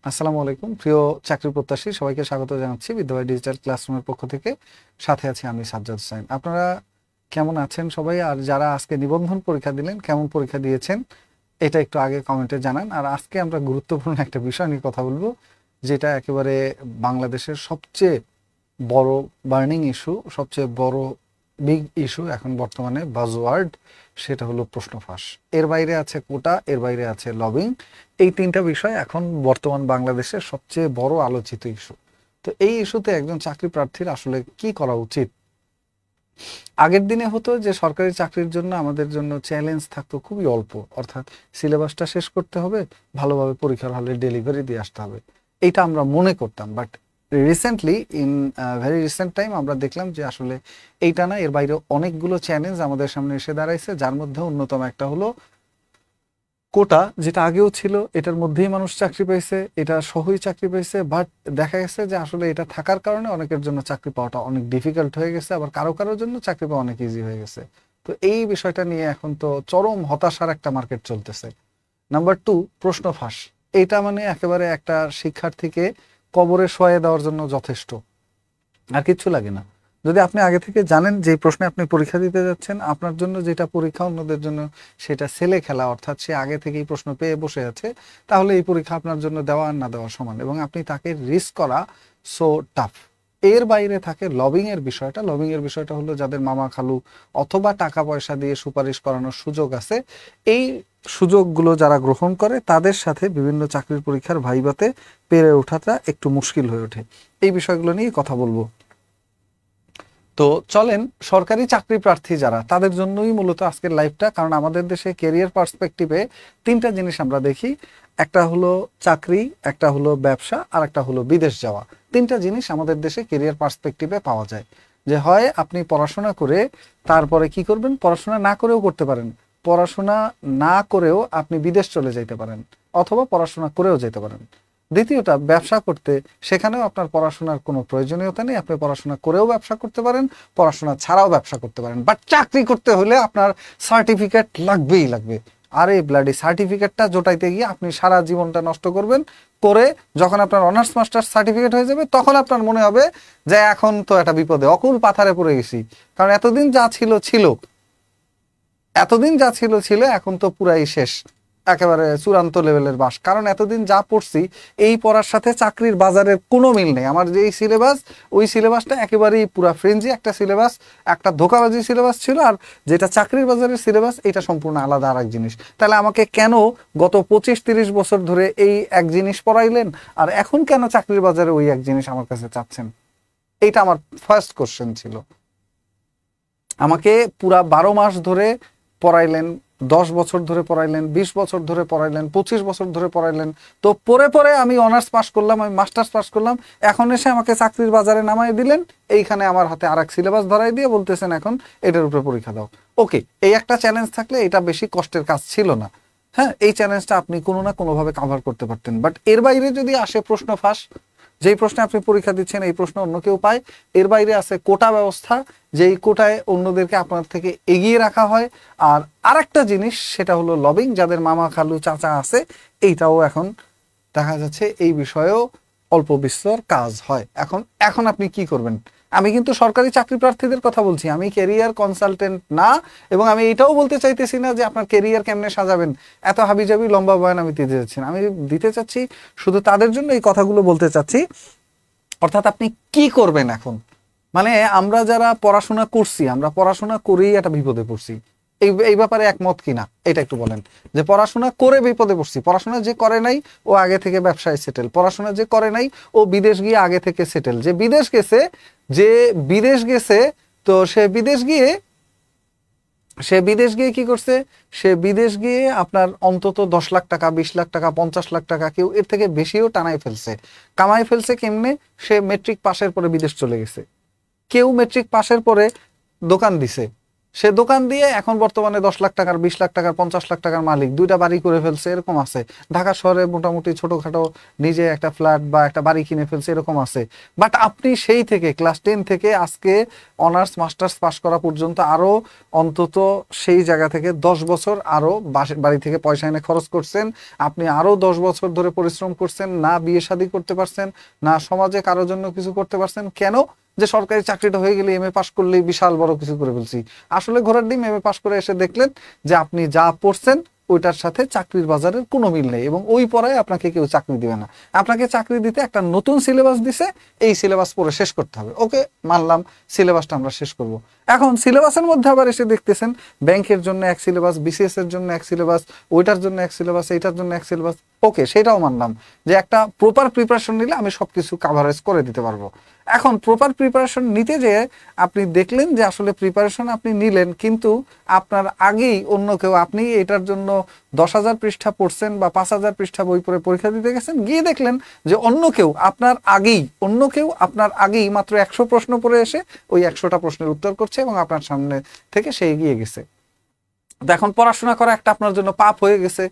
আসসালামু আলাইকুম প্রিয় চাকরি প্রত্যাশী সবাইকে স্বাগত জানাচ্ছি বিদ্যালয় ডিজিটাল ক্লাসরুমের পক্ষ থেকে। সাথে আছি আমি সাজ্জাদ হোসেন। আপনারা কেমন আছেন সবাই? আর যারা আজকে নিবন্ধন পরীক্ষা দিলেন কেমন পরীক্ষা দিয়েছেন এটা একটু আগে কমেন্টে জানান। আর আজকে আমরা গুরুত্বপূর্ণ একটা বিষয় নিয়ে কথা বলবো, যেটা একেবারে বাংলাদেশের সবচেয়ে বড় বার্নিং ইস্যু, সবচেয়ে বড় বিগ ইস্যু এখন বর্তমানে বাজওয়ার্ড, সেটা হলো প্রশ্ন ফাঁস। এর বাইরে আছে কোটা, এর বাইরে আছে লবিং। এই তিনটা বিষয় এখন বর্তমান বাংলাদেশের সবচেয়ে বড় আলোচিত ইস্যু। তো এই ইস্যুতে একজন চাকরি প্রার্থীর আসলে কি করা উচিত? আগের দিনে হতো যে সরকারি চাকরির জন্য আমাদের জন্য চ্যালেঞ্জ থাকতো খুবই অল্প, অর্থাৎ সিলেবাসটা শেষ করতে হবে, ভালোভাবে পরীক্ষার হলে ডেলিভারি দিয়ে আসতে হবে, এইটা আমরা মনে করতাম। But recently in very recent time আমরা দেখলাম যে আসলে এইটা না, এর বাইরে অনেকগুলো চ্যালেঞ্জ আমাদের সামনে এসে দাঁড়াইছে, যার মধ্যে অন্যতম একটা হলো কোটা, যেটা আগেও ছিল, এটার মধ্যেই মানুষ চাকরি পাইছে, এটা সহই চাকরি পাইছে। বাট দেখা গেছে যে আসলে এটা থাকার কারণে অনেকের জন্য চাকরি পাওয়াটা অনেক ডিফিকাল্ট হয়ে গেছে, আবার কারো কারোর জন্য চাকরি পাওয়া অনেক ইজি হয়ে গেছে। তো এই বিষয়টা নিয়ে এখন তো চরম হতাশার একটা মার্কেট চলতেছে। নাম্বার টু, প্রশ্ন ফাঁস। এইটা মানে একেবারে একটা শিক্ষার্থীকে কবরে শোয়ে দেওয়ার জন্য যথেষ্ট, আর কিচ্ছু লাগে না। যদি আপনি আগে থেকে জানেন যে প্রশ্নে আপনি পরীক্ষা দিতে যাচ্ছেন, আপনার জন্য যেটা পরীক্ষা অন্যদের জন্য সেটা ছেলে খেলা, অর্থাৎ সে আগে থেকেই প্রশ্ন পেয়ে বসে আছে, তাহলে এই পরীক্ষা আপনার জন্য দেওয়া আর না দেওয়া সমান, এবং আপনি তাকে রিস্ক করা সো টাফ। এর বাইরে থাকে লবিং এর বিষয়টা। লবিং এর বিষয়টা হলো যাদের মামা খালু অথবা টাকা পয়সা দিয়ে সুপারিশ করানোর সুযোগ আছে, এই সুযোগগুলো যারা গ্রহণ করে তাদের সাথে বিভিন্ন চাকরির পরীক্ষার ভাইভাতে পেরে ওঠাটা একটু মুশকিল হয়ে ওঠে। এই বিষয়গুলো নিয়ে কথা বলবো। তো চলেন, সরকারি চাকরি প্রার্থী যারা, তাদের জন্যই মূলত আজকের লাইভটা। কারণ আমাদের দেশে কেরিয়ার পার্সপেক্টিভে তিনটা জিনিস আমরা দেখি, একটা হলো চাকরি, একটা হলো ব্যবসা, আর একটা হলো বিদেশ যাওয়া। তিনটা জিনিস আমাদের দেশে কেরিয়ার পার্সপেক্টিভে পাওয়া যায়। যে হয় আপনি পড়াশোনা করে তারপরে কি করবেন, পড়াশোনা না করেও করতে পারেন, পড়াশোনা না করেও আপনি বিদেশ চলে যেতে পারেন, অথবা পড়াশোনা করেও যেতে পারেন। দ্বিতীয়টা, ব্যবসা করতে, সেখানেও আপনার পড়াশোনার কোনো প্রয়োজনীয়তা নেই, আপনি পড়াশোনা করেও ব্যবসা করতে পারেন, পড়াশোনা ছাড়াও ব্যবসা করতে পারেন। বাট চাকরি করতে হলে আপনার সার্টিফিকেট লাগবেই লাগবে। আর এই ব্লাডি সার্টিফিকেটটা জোটাইতে গিয়ে আপনি সারা জীবনটা নষ্ট করবেন। করে যখন আপনার অনার্স মাস্টার্স সার্টিফিকেট হয়ে যাবে, তখন আপনার মনে হবে যে এখন তো একটা বিপদে, অকুল পাথারে পড়ে গেছি। কারণ এতদিন যা ছিল ছিল, এতদিন যা ছিল ছিল, এখন তো পুরাই শেষ, একেবারে চূড়ান্ত লেভেলের বাস। কারণ এতদিন যা পড়ছি, এই পড়ার সাথে চাকরির বাজারের কোনো মিল নেই। আমার যে সিলেবাস, ওই সিলেবাসটা একেবারেই পুরা ফ্রেঞ্জি একটা সিলেবাস, একটা ধোকাবাজি সিলেবাস ছিল। আর যেটা চাকরির বাজারের সিলেবাস, এটা সম্পূর্ণ আলাদা আর এক জিনিস। তাহলে আমাকে কেন গত 25-30 বছর ধরে এই এক জিনিস পড়াইলেন, আর এখন কেন চাকরির বাজারে ওই এক জিনিস আমার কাছে চাচ্ছেন? এইটা আমার ফার্স্ট কোশ্চেন ছিল। আমাকে পুরা 12 মাস ধরে পড়াইলেন, 10 বছর ধরে পড়াইলেন, 20 বছর ধরে পড়াইলেন, 25 বছর ধরে পড়াইলেন। তো পরে পরে আমি অনার্স পাস করলাম, আমি মাস্টার্স পাস করলাম, এখন এসে আমাকে চাকরির বাজারে নামাই দিলেন। এইখানে আমার হাতে আর এক সিলেবাস ধরাই দিয়ে বলতেছেন এখন এটার উপরে পরীক্ষা দাও। ওকে, এই একটা চ্যালেঞ্জ থাকলে এটা বেশি কষ্টের কাজ ছিল না। হ্যাঁ, এই চ্যালেঞ্জটা আপনি কোনো না কোনোভাবে কাভার করতে পারতেন। বাট এর বাইরে যদি আসে প্রশ্ন ফাঁস, যেই প্রশ্নে আপনি পরীক্ষা দিচ্ছেন এই প্রশ্ন অন্য কেউ পায়। এর বাইরে আছে কোটা ব্যবস্থা, যেই কোটায় অন্যদেরকে আপনার থেকে এগিয়ে রাখা হয়। আর আরেকটা জিনিস, সেটা হলো লবিং, যাদের মামা খালু চাচা আছে, এইটাও এখন দেখা যাচ্ছে এই বিষয়েও অল্প বিস্তর কাজ হয়। এখন এখন আপনি কি করবেন? আমি কিন্তু সরকারি চাকরি প্রার্থীদের কথা বলছি, আমি ক্যারিয়ার কনসালটেন্ট না। এবং আমি এটাও বলতে চাইতেছি না যে আপনার ক্যারিয়ার কেমনে সাজাবেন, এত হাবিজাবি লম্বা বয়ান আমি দিতে চাচ্ছি না। আমি দিতে চাচ্ছি শুধু তাদের জন্য এই কথাগুলো বলতে চাচ্ছি, অর্থাৎ আপনি কি করবেন এখন। মানে আমরা যারা পড়াশোনা করছি, আমরা পড়াশোনা করেই একটা বিপদে পড়ছি। এই এই ব্যাপারে একমত কিনা এটা একটু বলেন। যে পড়াশোনা করে বিপদে পড়ছি, পড়াশোনা যে করে নাই ও আগে থেকে ব্যবসায় সেটেল, পড়াশোনা যে করে নাই ও বিদেশ গিয়ে আগে থেকে সেটেল, যে বিদেশ গেছে, যে বিদেশ গেছে, তো সে বিদেশ গিয়ে কি করছে? সে বিদেশ গিয়ে আপনার অন্তত 10 লাখ টাকা, 20 লাখ টাকা, 50 লাখ টাকা, কেউ এর থেকে বেশিও টানাই ফেলছে। কামাই ফেলছে কেমনে? সে মেট্রিক পাশের পরে বিদেশ চলে গেছে, কেউ মেট্রিক পাশের পরে দোকান দিছে, সে দোকান দিয়ে এখন বর্তমানে 10 লাখ টাকার, 20 লাখ টাকার, 50 লাখ টাকার মালিক, 2টা বাড়ি করে ফেলছে, এরকম আছে। ঢাকা শহরে মোটামুটি ছোটখাটো নিজে একটা ফ্ল্যাট বা একটা বাড়ি কিনে ফেলছে, এরকম আছে। বাট আপনি সেই থেকে ক্লাস 10 থেকে আজকে অনার্স মাস্টার্স পাস করা পর্যন্ত আরো অন্তত সেই জায়গা থেকে 10 বছর আরো বাড়ি থেকে পয়সা এনে খরচ করছেন। আপনি আরো 10 বছর ধরে পরিশ্রম করছেন, না বিয়ে শাদী করতে পারছেন, না সমাজে কারোর জন্য কিছু করতে পারছেন। কেন? যে সরকারি চাকরিটা হয়ে গেলে এমএ পাস করলেই বিশাল বড় কিছু করে ফেলছি। আসলে ঘোড়ার ডিম, এমএ পাস করে এসে দেখলেন যে আপনি যা পড়ছেন ওইটার সাথে চাকরির বাজারের কোনো মিল নেই, এবং ওই পড়ায় আপনাকে কেউ চাকরি দিবে না। আপনাকে চাকরি দিতে একটা নতুন সিলেবাস দিছে, এই সিলেবাস পড়ে শেষ করতে হবে। ওকে, মানলাম সিলেবাসটা আমরা শেষ করব। এখন সিলেবাসের মধ্যে আবার এসে দেখতেছেন ব্যাংকের জন্য এক সিলেবাস, বিসিএস এর জন্য এক সিলেবাস, ওইটার জন্য এক সিলেবাস, এইটার জন্য এক সিলেবাস। ওকে, সেটাও মানলাম যে একটা প্রপার প্রিপারেশন নিলে আমি সবকিছু কাভারেজ করে দিতে পারবো। এখন প্রপার প্রিপারেশন নিতে যেয়ে আপনি দেখলেন যে আসলে প্রিপারেশন আপনি নিলেন, কিন্তু আপনার আগেই অন্য কেউ, আপনি এটার জন্য 10,000 পৃষ্ঠা পড়ছেন বা 5,000 পৃষ্ঠা বই পড়ে পরীক্ষা দিতে গেছেন, গিয়ে দেখলেন যে অন্য কেউ আপনার আগেই মাত্র 100 প্রশ্ন পড়ে এসে ওই 100টা প্রশ্নের উত্তর করছে এবং আপনার সামনে থেকে সে এগিয়ে গেছে। তো এখন পড়াশোনা করা একটা আপনার জন্য পাপ হয়ে গেছে,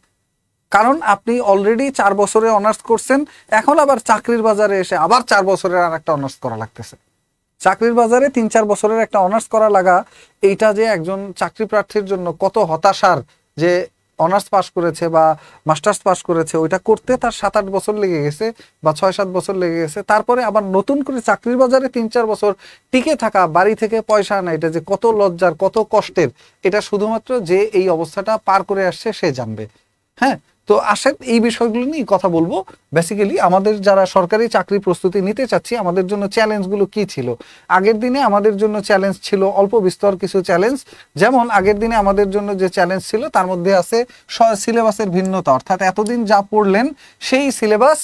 কারণ আপনি অলরেডি 4 বছরে অনার্স করছেন, এখন আবার চাকরির বাজারে এসে আবার 4 বছরের আর একটা অনার্স করা লাগতেছে। চাকরির বাজারে 3-4 বছরের একটা অনার্স করা লাগা, এইটা যে একজন চাকরি প্রার্থীর জন্য কত হতাশার, যে অনার্স পাস করেছে বা মাস্টার্স পাস করেছে, ওইটা করতে তার 7-8 বছর লেগে গেছে বা 6-7 বছর লেগে গেছে, তারপরে আবার নতুন করে চাকরির বাজারে 3-4 বছর টিকে থাকা, বাড়ি থেকে পয়সা আনা, এটা যে কত লজ্জার, কত কষ্টের, এটা শুধুমাত্র যে এই অবস্থাটা পার করে আসছে সে জানবে। হ্যাঁ, তো আসেন এই বিষয়গুলো নিয়ে কথা বলবো। বেসিক্যালি আমাদের যারা সরকারি চাকরি প্রস্তুতি নিতে চাচ্ছি, আমাদের জন্য চ্যালেঞ্জগুলো কি ছিল। আগের দিনে আমাদের জন্য চ্যালেঞ্জ ছিল অল্প বিস্তর কিছু চ্যালেঞ্জ। যেমন আগের দিনে আমাদের জন্য যে চ্যালেঞ্জ ছিল তার মধ্যে আছে সিলেবাসের ভিন্নতা, অর্থাৎ এতদিন যা পড়লেন সেই সিলেবাস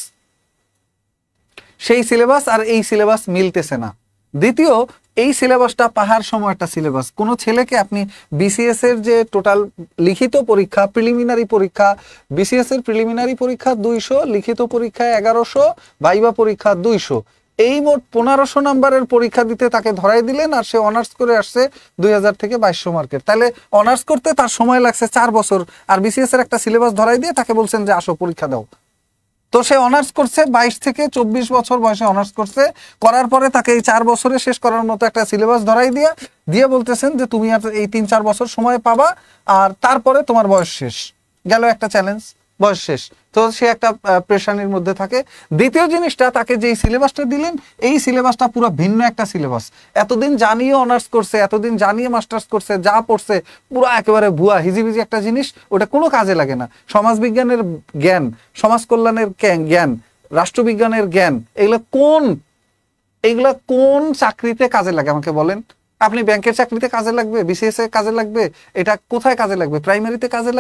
আর এই সিলেবাস মিলতেছে না। দ্বিতীয়, এই সিলেবাসটা পাহাড় সম একটা সিলেবাস। কোনো ছেলেকে আপনি বিসিএস এর যে টোটাল লিখিত পরীক্ষা, প্রিলিমিনারি পরীক্ষা, বিসিএস এর প্রিলিমিনারি পরীক্ষা 200, লিখিত পরীক্ষা 1100, ভাইবা পরীক্ষা 200, এই মোট 1500 নাম্বারের পরীক্ষা দিতে তাকে ধরাই দিলেন, আর সে অনার্স করে আসছে 2000 থেকে 2200 মার্কের। তাহলে অনার্স করতে তার সময় লাগছে 4 বছর, আর বিসিএস এর একটা সিলেবাস ধরাই দিয়ে তাকে বলছেন যে আসো পরীক্ষা দাও। তো সে অনার্স করছে, 22 থেকে 24 বছর বয়সে অনার্স করছে, করার পরে তাকে এই 4 বছরে শেষ করার মতো একটা সিলেবাস ধরাই দিয়ে বলতেছেন যে তুমি আর এই 3-4 বছর সময় পাবা, আর তারপরে তোমার বয়স শেষ। গেল একটা চ্যালেঞ্জ, বয়স শেষ। তো সে একটা প্রেশানির মধ্যে থাকে। দ্বিতীয় জিনিসটা, তাকে যেই সিলেবাসটা দিলেন এই সিলেবাসটা পুরো ভিন্ন একটা সিলেবাস। এতদিন জানিয়ে অনার্স করছে, এতদিন জানিয়ে মাস্টার্স করছে, যা পড়ছে পুরো একেবারে ভুয়া হিজিবিজি একটা জিনিস, ওটা কোনো কাজে লাগে না। সমাজবিজ্ঞানের জ্ঞান, সমাজ কল্যাণের জ্ঞান, রাষ্ট্রবিজ্ঞানের জ্ঞান, এগুলা কোন চাকরিতে কাজে লাগে আমাকে বলেন? আপনি ব্যাংকের চাকরিতে কাজে লাগবে, বিসিএস এ কাজে লাগবে, এটা কোথায় কাজে লাগবে? প্রাইমারিতে কাজে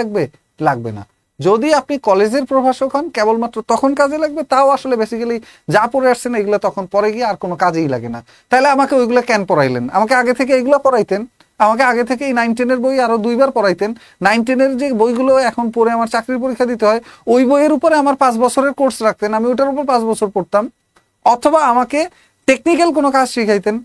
লাগবে না। যদি আপনি কলেজের প্রভাষক হন কেবলমাত্র তখন কাজে লাগবে, তাও আসলে বেসিক্যালি যা পড়ে আসছেন এগুলো তখন পরে গিয়ে আর কোনো কাজেই লাগে না। তাহলে আমাকে ওইগুলো কেন পড়াইলেন? আমাকে আগে থেকে এগুলো পড়াইতেন, আমাকে আগে থেকে এই 9-10 বই আরো 2বার পড়াইতেন। 9-10 যে বইগুলো এখন পড়ে আমার চাকরির পরীক্ষা দিতে হয়, ওই বইয়ের উপরে আমার 5 বছরের কোর্স রাখতেন, আমি ওইটার উপর 5 বছর পড়তাম। অথবা আমাকে টেকনিক্যাল কোনো কাজ শিখাইতেন।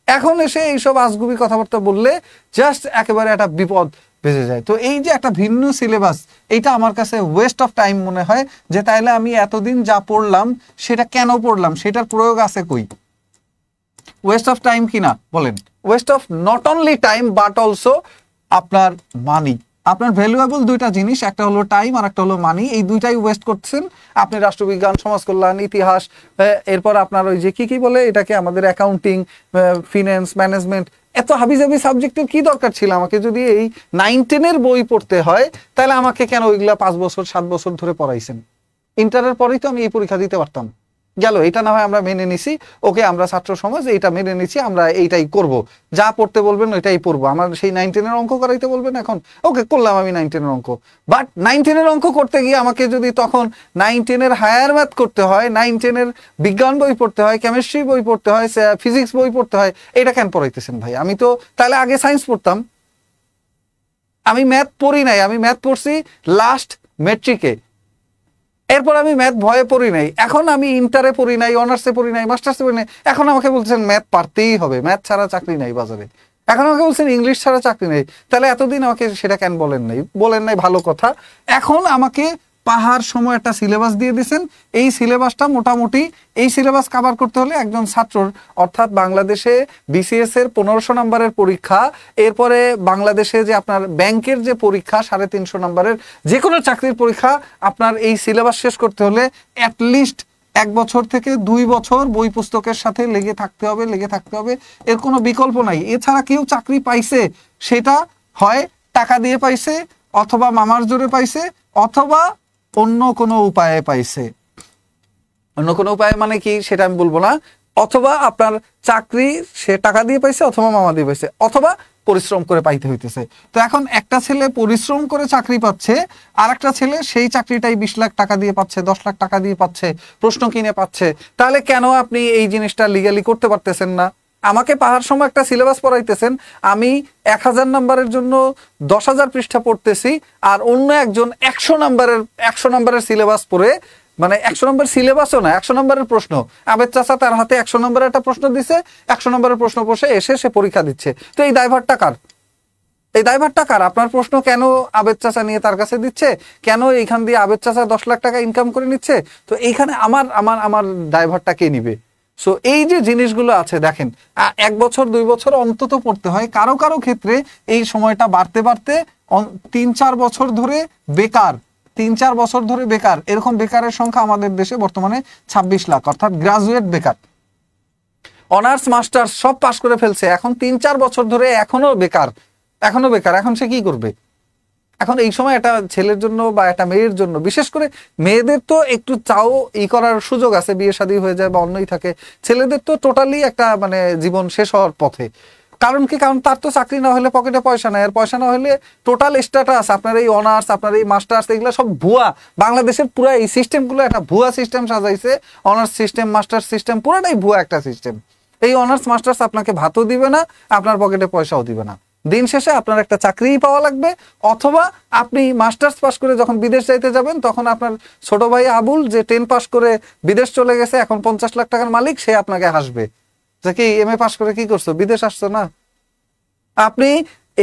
এখন এসে এইসব আজগুবি কথাবার্তা বললে জাস্ট একেবারে একটা বিপদ বেজে যায়। তো এই যে একটা ভিন্ন সিলেবাস, এইটা আমার কাছে ওয়েস্ট অফ টাইম মনে হয়, যে তাইলে আমি এতদিন যা পড়লাম সেটা কেন পড়লাম, সেটার প্রয়োগ আছে কই? ওয়েস্ট অফ টাইম কিনা বলেন? West of not only time but also আপনার মানি। আপনার ভ্যালুয়েবল দুইটা জিনিস, একটা হলো টাইম আর একটা হলো মানি, এই দুইটাই ওয়েস্ট করছেন আপনি। রাষ্ট্রবিজ্ঞান, সমাজ কল্যাণ, ইতিহাস, এরপর আপনার ওই যে কি বলে এটাকে আমাদের অ্যাকাউন্টিং, ফিন্যান্স, ম্যানেজমেন্ট, এত হাবিজাবি সাবজেক্টের কি দরকার ছিল? আমাকে যদি এই 9-10 বই পড়তে হয় তাহলে আমাকে কেন ওইগুলা 5 বছর 7 বছর ধরে পড়াইছেন? ইন্টারের পরেই তো আমি এই পরীক্ষা দিতে পারতাম। গেল, এটা না হয় আমরা মেনে নিছি, ওকে আমরা ছাত্র সমাজ এইটা মেনে নিছি, আমরা এইটাই করব, যা পড়তে বলবেন ওইটাই পড়বো। আমার সেই 9-10 অঙ্ক করাইতে বলবেন এখন, ওকে করলাম আমি 9-10 অঙ্ক। বাট 9-10 অঙ্ক করতে গিয়ে আমাকে যদি তখন 9-10 হায়ার ম্যাথ করতে হয়, 9-10 বিজ্ঞান বই পড়তে হয়, কেমিস্ট্রি বই পড়তে হয়, ফিজিক্স বই পড়তে হয়, এটা কেন পড়াইতেছেন ভাই? আমি তো তাহলে আগে সায়েন্স পড়তাম। আমি ম্যাথ পড়ি নাই, আমি ম্যাথ পড়ছি লাস্ট মেট্রিকে, এরপর আমি ম্যাথ ভয়ে পড়ি নাই, এখন আমি ইন্টারে পড়ি নাই, অনার্সে পড়ি নাই, মাস্টার্সে পড়ি নাই, এখন আমাকে বলছেন ম্যাথ পারতেই হবে, ম্যাথ ছাড়া চাকরি নাই বাজারে। এখন আমাকে বলছেন ইংলিশ ছাড়া চাকরি নেই, তাহলে এতদিন আমাকে সেটা কেন বলেন নাই ভালো কথা। এখন আমাকে পাহাড় সময় একটা সিলেবাস দিয়ে দিয়েছেন, এই সিলেবাসটা মোটামুটি এই সিলেবাস কভার করতে হলে একজন ছাত্রর, অর্থাৎ বাংলাদেশে বিসিএস এর 1500 নম্বরের পরীক্ষা, এরপরে বাংলাদেশে যে আপনার ব্যাংকের যে পরীক্ষা 350 নম্বরের, যে কোনো চাকরির পরীক্ষা আপনার এই সিলেবাস শেষ করতে হলে অ্যাটলিস্ট 1 বছর থেকে 2 বছর বই পুস্তকের সাথে লেগে থাকতে হবে, এর কোনো বিকল্প নাই। এছাড়া কেউ চাকরি পাইছে সেটা হয় টাকা দিয়ে পাইছে, অথবা মামার জোরে পাইছে, অথবা অন্য কোনো উপায়ে পাইছে। অন্য কোনো উপায় মানে কি সেটা আমি বলবো না, অথবা আপনার চাকরি সে টাকা দিয়ে পাইছে, অথবা মামা দিয়ে পাইছে, অথবা পরিশ্রম করে পাইতে হইতেছে। তো এখন একটা ছেলে পরিশ্রম করে চাকরি পাচ্ছে, আর একটা ছেলে সেই চাকরিটাই 20 লাখ টাকা দিয়ে পাচ্ছে, 10 লাখ টাকা দিয়ে পাচ্ছে, প্রশ্ন কিনে পাচ্ছে। তাহলে কেন আপনি এই জিনিসটা লিগালি করতে পারতেছেন না? আমাকে পাহাড় সময় একটা সিলেবাস পড়াইতেছেন, আমি 1000 নম্বরের জন্য 10,000 পৃষ্ঠা পড়তেছি, আর অন্য একজন 100 নম্বরের সিলেবাস পড়ে, মানে 100 নম্বর সিলেবাসও না, 100 নম্বরের প্রশ্ন, আবেদ চাচা তার হাতে 100 নম্বরের একটা প্রশ্ন দিছে, 100 নম্বরের প্রশ্ন বসে এসে সে পরীক্ষা দিচ্ছে। তো এই দায়ভারটা কার? এই দায়ভারটা কার? আপনার প্রশ্ন কেন আবেদ চাচা নিয়ে তার কাছে দিচ্ছে? কেন এইখান দিয়ে আবেদ চাচা 10 লাখ টাকা ইনকাম করে নিচ্ছে? তো এইখানে আমার আমার আমার দায়ভারটা কে নিবে? সো এই যে জিনিসগুলো আছে দেখেন, 1 বছর 2 বছর অন্তত পড়তে হয়, কারো কারো ক্ষেত্রে এই সময়টা বাড়তে বাড়তে 3-4 বছর ধরে বেকার, 3-4 বছর ধরে বেকার, এরকম বেকারের সংখ্যা আমাদের দেশে বর্তমানে 26 লাখ, অর্থাৎ গ্রাজুয়েট বেকার। অনার্স মাস্টার্স সব পাশ করে ফেলছে, এখন 3-4 বছর ধরে এখনো বেকার। এখন সে কি করবে? এখন এই সময় একটা ছেলের জন্য বা একটা মেয়ের জন্য, বিশেষ করে মেয়েদের তো একটু চাও করার সুযোগ আছে, বিয়ে শাদী হয়ে যায় বা অন্যই থাকে। ছেলেদের তো টোটালি একটা মানে জীবন শেষ হওয়ার পথে। কারণ কি? কারণ তার তো চাকরি না হলে পকেটে পয়সা নাই, আর পয়সা না হলে টোটাল স্ট্যাটাস, আপনার এই অনার্স, আপনার এই মাস্টার্স, এগুলো সব ভুয়া। বাংলাদেশের পুরো এই সিস্টেমগুলো একটা ভুয়া সিস্টেম সাজাইছে, অনার্স সিস্টেম, মাস্টার্স সিস্টেম, পুরোটাই ভুয়া একটা সিস্টেম। এই অনার্স মাস্টার্স আপনাকে ভাতও দিবে না, আপনার পকেটে পয়সাও দিবে না। দিন শেষে আপনার একটা চাকরিই পাওয়া লাগবে, অথবা আপনি মাস্টার্স পাস করে যখন বিদেশ যাইতে যাবেন, তখন আপনার ছোট ভাই আবুল যে 10 পাস করে বিদেশ চলে গেছে, এখন 50 লাখ টাকার মালিক, সে আপনাকে হাসবে যে কি MA পাস করে কি করছো, বিদেশ আসছো না। আপনি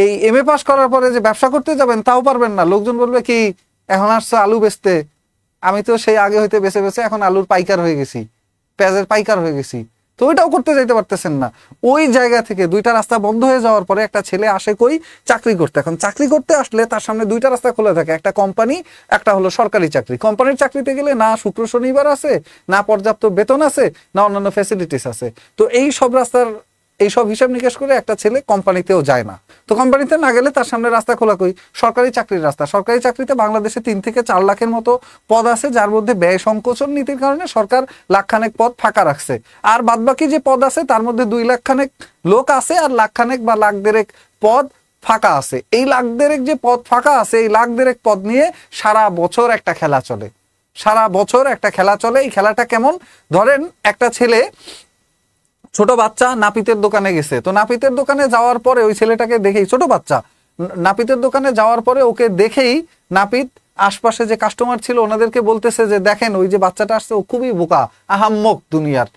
এই MA পাস করার পরে যে ব্যবসা করতে যাবেন তাও পারবেন না, লোকজন বলবে কি এখন আসছো আলু বেচতে, আমি তো সেই আগে হইতে বেছে বেছে এখন আলুর পাইকার হয়ে গেছি, পেঁয়াজের পাইকার হয়ে গেছি। তো ওইটাও করতে যাইতে পারতেছেন না। ওই জায়গা থেকে 2টা রাস্তা বন্ধ হয়ে যাওয়ার পরে একটা ছেলে আসে কই চাকরি করতে। এখন চাকরি করতে আসলে তার সামনে 2টা রাস্তা খোলা থাকে, একটা কোম্পানি, একটা হলো সরকারি চাকরি। কোম্পানির চাকরিতে গেলে না শুক্র শনিবার আছে, না পর্যাপ্ত বেতন আছে, না অন্যান্য ফ্যাসিলিটিস আছে। তো এই সব রাস্তার এইসব হিসাব নিকেশ করে একটা ছেলে কোম্পানিতেও যায় না। তো কোম্পানিতে না গেলে তার সামনে রাস্তা খোলা কই সরকারি চাকরির রাস্তা। সরকারি চাকরিতে বাংলাদেশে 3 থেকে 4 লাখের মতো পদ আছে, যার মধ্যে ব্যয় সংকোচন নীতির কারণে সরকার লাখখানেক পদ ফাঁকা রাখছে। আর বাদবাকি যে পদ আছে তার মধ্যে 2 লাখ খানেক লোক আছে, আর লাখখানেক বা লাখ দেড়েক পদ ফাঁকা আছে। এই লাখ দেড়েক যে পদ ফাঁকা আছে, এই লাখ দেড়েক পদ নিয়ে সারা বছর একটা খেলা চলে, সারা বছর একটা খেলা চলে। এই খেলাটা কেমন? ধরেন একটা ছেলে, ছোট বাচ্চা নাপিতের দোকানে গেছে, তো নাপিতের দোকানে যাওয়ার পরে ওই ছেলেটাকে দেখেই, ছোট বাচ্চা নাপিতের দোকানে যাওয়ার পরে ওকে দেখেই নাপিত আশপাশে যে কাস্টমার ছিল ওনাদেরকে বলতেছে যে দেখেন ওই যে বাচ্চাটা আসছে ও খুবই বোকা, আহাম্মক দুনিয়ার।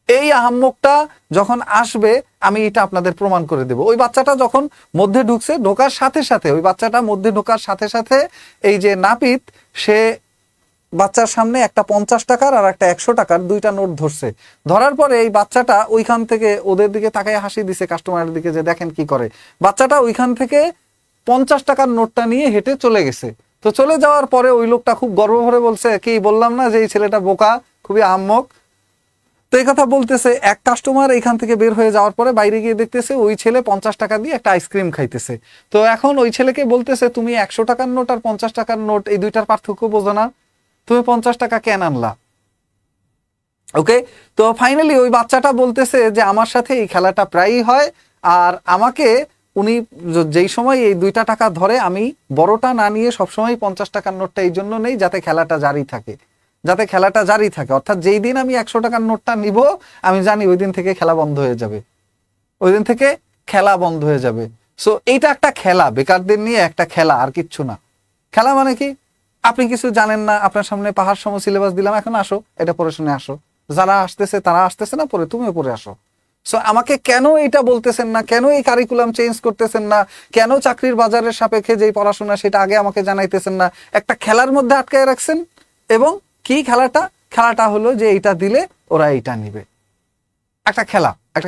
এই আহাম্মকটা যখন আসবে আমি এটা আপনাদের প্রমাণ করে দেব। ওই বাচ্চাটা যখন মধ্যে ঢুকছে, ঢোকার সাথে সাথে ওই বাচ্চাটা মধ্যে ঢোকার সাথে সাথে এই যে নাপিত, সে বাচ্চার সামনে একটা 50 টাকার আর একটা 100 টাকার 2টা নোট ধরছে। ধরার পরে এই বাচ্চাটা ওইখান থেকে ওদের দিকে তাকায় হাসি দিছে কাস্টমারের দিকে যে দেখেন কি করে। বাচ্চাটা ওইখান থেকে 50 টাকার নোটটা নিয়ে হেঁটে চলে গেছে। তো চলে যাওয়ার পরে ওই লোকটা খুব গর্ব ভরে বলছে কি বললাম না যে এই ছেলেটা বোকা, খুবই আহাম্মক। তো এই কথা বলতেছে, এক কাস্টমার এখান থেকে বের হয়ে যাওয়ার পরে বাইরে গিয়ে দেখতেছে ওই ছেলে 50 টাকা দিয়ে একটা আইসক্রিম খাইতেছে। তো এখন ওই ছেলেকে বলতেছে তুমি 100 টাকার নোট আর 50 টাকার নোট এই দুইটার পার্থক্য বোঝো না, তুমি 50 টাকা কেন আনলা? ওকে, তো ফাইনালি ওই বাচ্চাটা বলতেছে যে আমার সাথে এই খেলাটা প্রায়ই হয়, আর আমাকে উনি যেই সময় এই 2টা টাকা ধরে আমি বড়টা না নিয়ে সবসময় 50 টাকার নোটটা এই জন্য নেই যাতে খেলাটা জারি থাকে, যাতে খেলাটা জারি থাকে। অর্থাৎ যেই দিন আমি 100 টাকার নোটটা নিব আমি জানি ওই দিন থেকে খেলা বন্ধ হয়ে যাবে, ওই দিন থেকে খেলা বন্ধ হয়ে যাবে। সো এইটা একটা খেলা, বেকারদের নিয়ে একটা খেলা, আর কিচ্ছু না। খেলা মানে কি? আপনি কিছু জানেন না, আপনার সামনে পাহাড় সম সিলেবাস দিলাম, এখন আসো এটা পড়ে শুনে আসো, যারা আসতেছে তারা আসতেছে না পড়ে, তুমিও পড়ে আসো। সো আমাকে কেন এটা বলতেছেন না, কেন এই কারিকুলাম চেঞ্জ করতেছেন না, কেন চাকরির বাজারের সাপেক্ষে যেই পড়াশোনা সেটা আগে আমাকে জানাইতেছেন না, একটা খেলার মধ্যে আটকায় রাখছেন। এবং কি খেলাটা? খেলাটা হলো যে এইটা দিলে ওরা এইটা নিবে, একটা